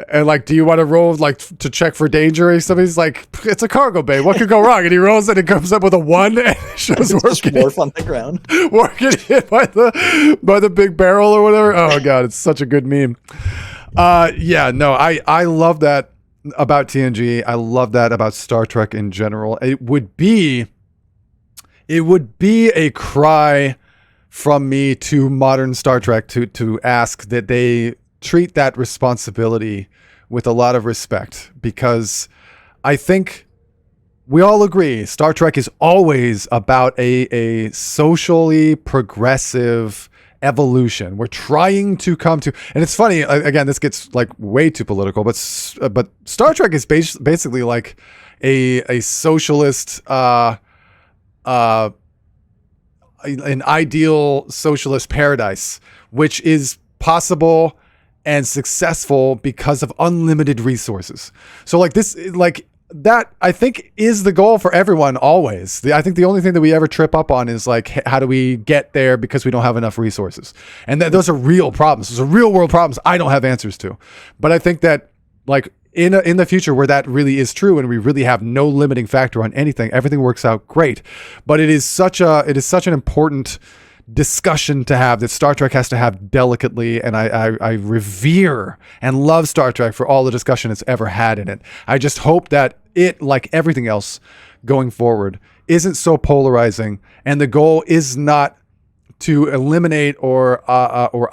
and like, do you want to roll like to check for danger or something? He's like, it's a cargo bay. What could go wrong? And he rolls it and comes up with a 1 and it shows Worf on the ground, working hit by the big barrel or whatever. Oh god, it's such a good meme. Yeah, no, I love that about TNG. I love that about Star Trek in general. It would be a cry from me to modern Star Trek to ask that they treat that responsibility with a lot of respect, because I think we all agree Star Trek is always about a socially progressive evolution. We're trying to come to, and it's funny, again, this gets like way too political, but Star Trek is basically like a socialist, an ideal socialist paradise, which is possible and successful because of unlimited resources. So like this, like that, I think is the goal for everyone always. I think the only thing that we ever trip up on is like, how do we get there because we don't have enough resources? And those are real problems. Those are real world problems I don't have answers to. But I think that like in the future where that really is true and we really have no limiting factor on anything, everything works out great. But it is such an important discussion to have that Star Trek has to have delicately, and I revere and love Star Trek for all the discussion it's ever had in it. I just hope that it, like everything else going forward, isn't so polarizing, and the goal is not to eliminate or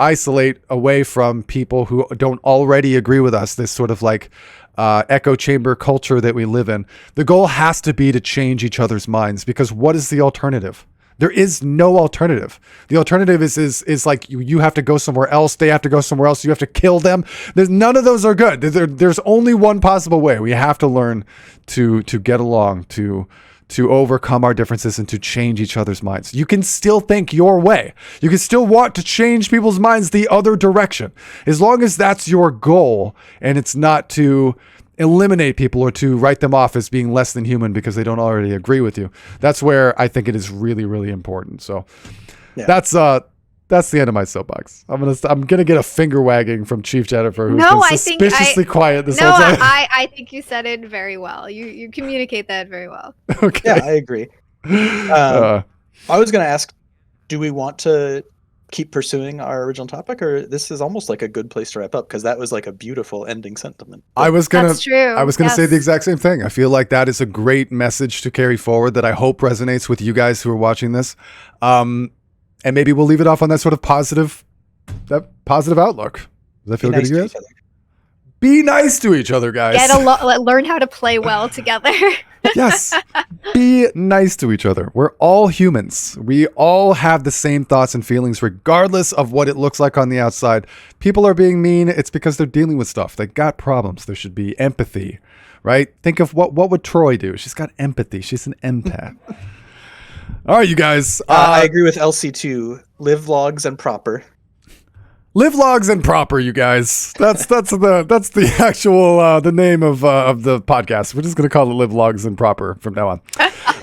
isolate away from people who don't already agree with us, this sort of like echo chamber culture that we live in. The goal has to be to change each other's minds, because what is the alternative? There is no alternative. The alternative is like you have to go somewhere else. They have to go somewhere else. You have to kill them. None of those are good. There's only one possible way. We have to learn to get along, to overcome our differences, and to change each other's minds. You can still think your way. You can still want to change people's minds the other direction, as long as that's your goal and it's not to eliminate people or to write them off as being less than human because they don't already agree with you. That's where I think it is really, really important. So that's the end of my soapbox. I'm gonna get a finger wagging from Chief Jennifer, who's been suspiciously quiet this whole time. I think you said it very well. You communicate that very well. Okay. Yeah, I agree. I was gonna ask, do we want to keep pursuing our original topic, or this is almost like a good place to wrap up, because that was like a beautiful ending sentiment. That's true. I was gonna say the exact same thing. I feel like that is a great message to carry forward that I hope resonates with you guys who are watching this. And maybe we'll leave it off on that sort of positive outlook. Does that feel good to you guys? Be nice to each other, guys. Learn how to play well together. Yes. Be nice to each other. We're all humans. We all have the same thoughts and feelings, regardless of what it looks like on the outside. People are being mean. It's because they're dealing with stuff. They got problems. There should be empathy, right? Think of what would Troy do? She's got empathy. She's an empath. All right, you guys. I agree with LC2. Live logs and proper. Live logs and proper, you guys. That's the actual the name of the podcast. We're just gonna call it Live Logs and Proper from now on.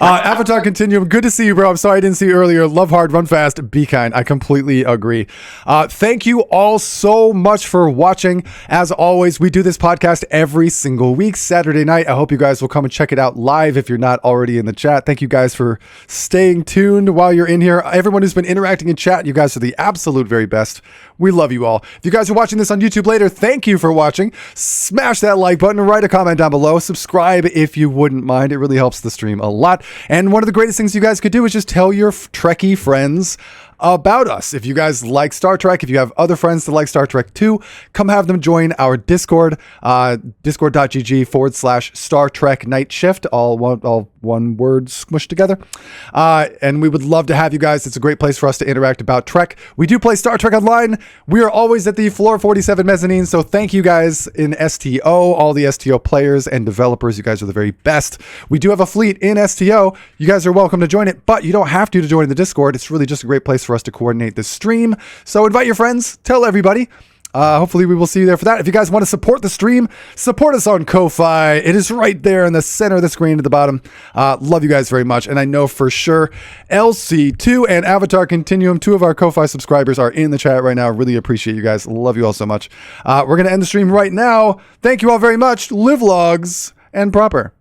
Avatar Continuum, good to see you, bro. I'm sorry I didn't see you earlier. Love hard, run fast, be kind. I completely agree. Thank you all so much for watching. As always, we do this podcast every single week, Saturday night. I hope you guys will come and check it out live if you're not already in the chat. Thank you guys for staying tuned while you're in here. Everyone who's been interacting in chat, you guys are the absolute very best. We love you all. If you guys are watching this on YouTube later, thank you for watching. Smash that like button, write a comment down below, subscribe if you wouldn't mind. It really helps the stream a lot. And one of the greatest things you guys could do is just tell your Trekkie friends about us. If you guys like Star Trek, if you have other friends that like Star Trek too, come have them join our Discord, discord.gg/Star Trek Night Shift, all one word smushed together. And we would love to have you guys. It's a great place for us to interact about Trek. We do play Star Trek Online. We are always at the Floor 47 mezzanine, so thank you guys in STO, all the STO players and developers. You guys are the very best. We do have a fleet in STO. You guys are welcome to join it, but you don't have to join the Discord. It's really just a great place for us to coordinate this stream. So invite your friends, tell everybody. Hopefully we will see you there for that. If you guys want to support the stream, support us on Ko-Fi. It is right there in the center of the screen at the bottom. Love you guys very much. And I know for sure LC2 and Avatar Continuum, 2 of our Ko-Fi subscribers, are in the chat right now. Really appreciate you guys. Love you all so much. We're going to end the stream right now. Thank you all very much. Live logs and proper.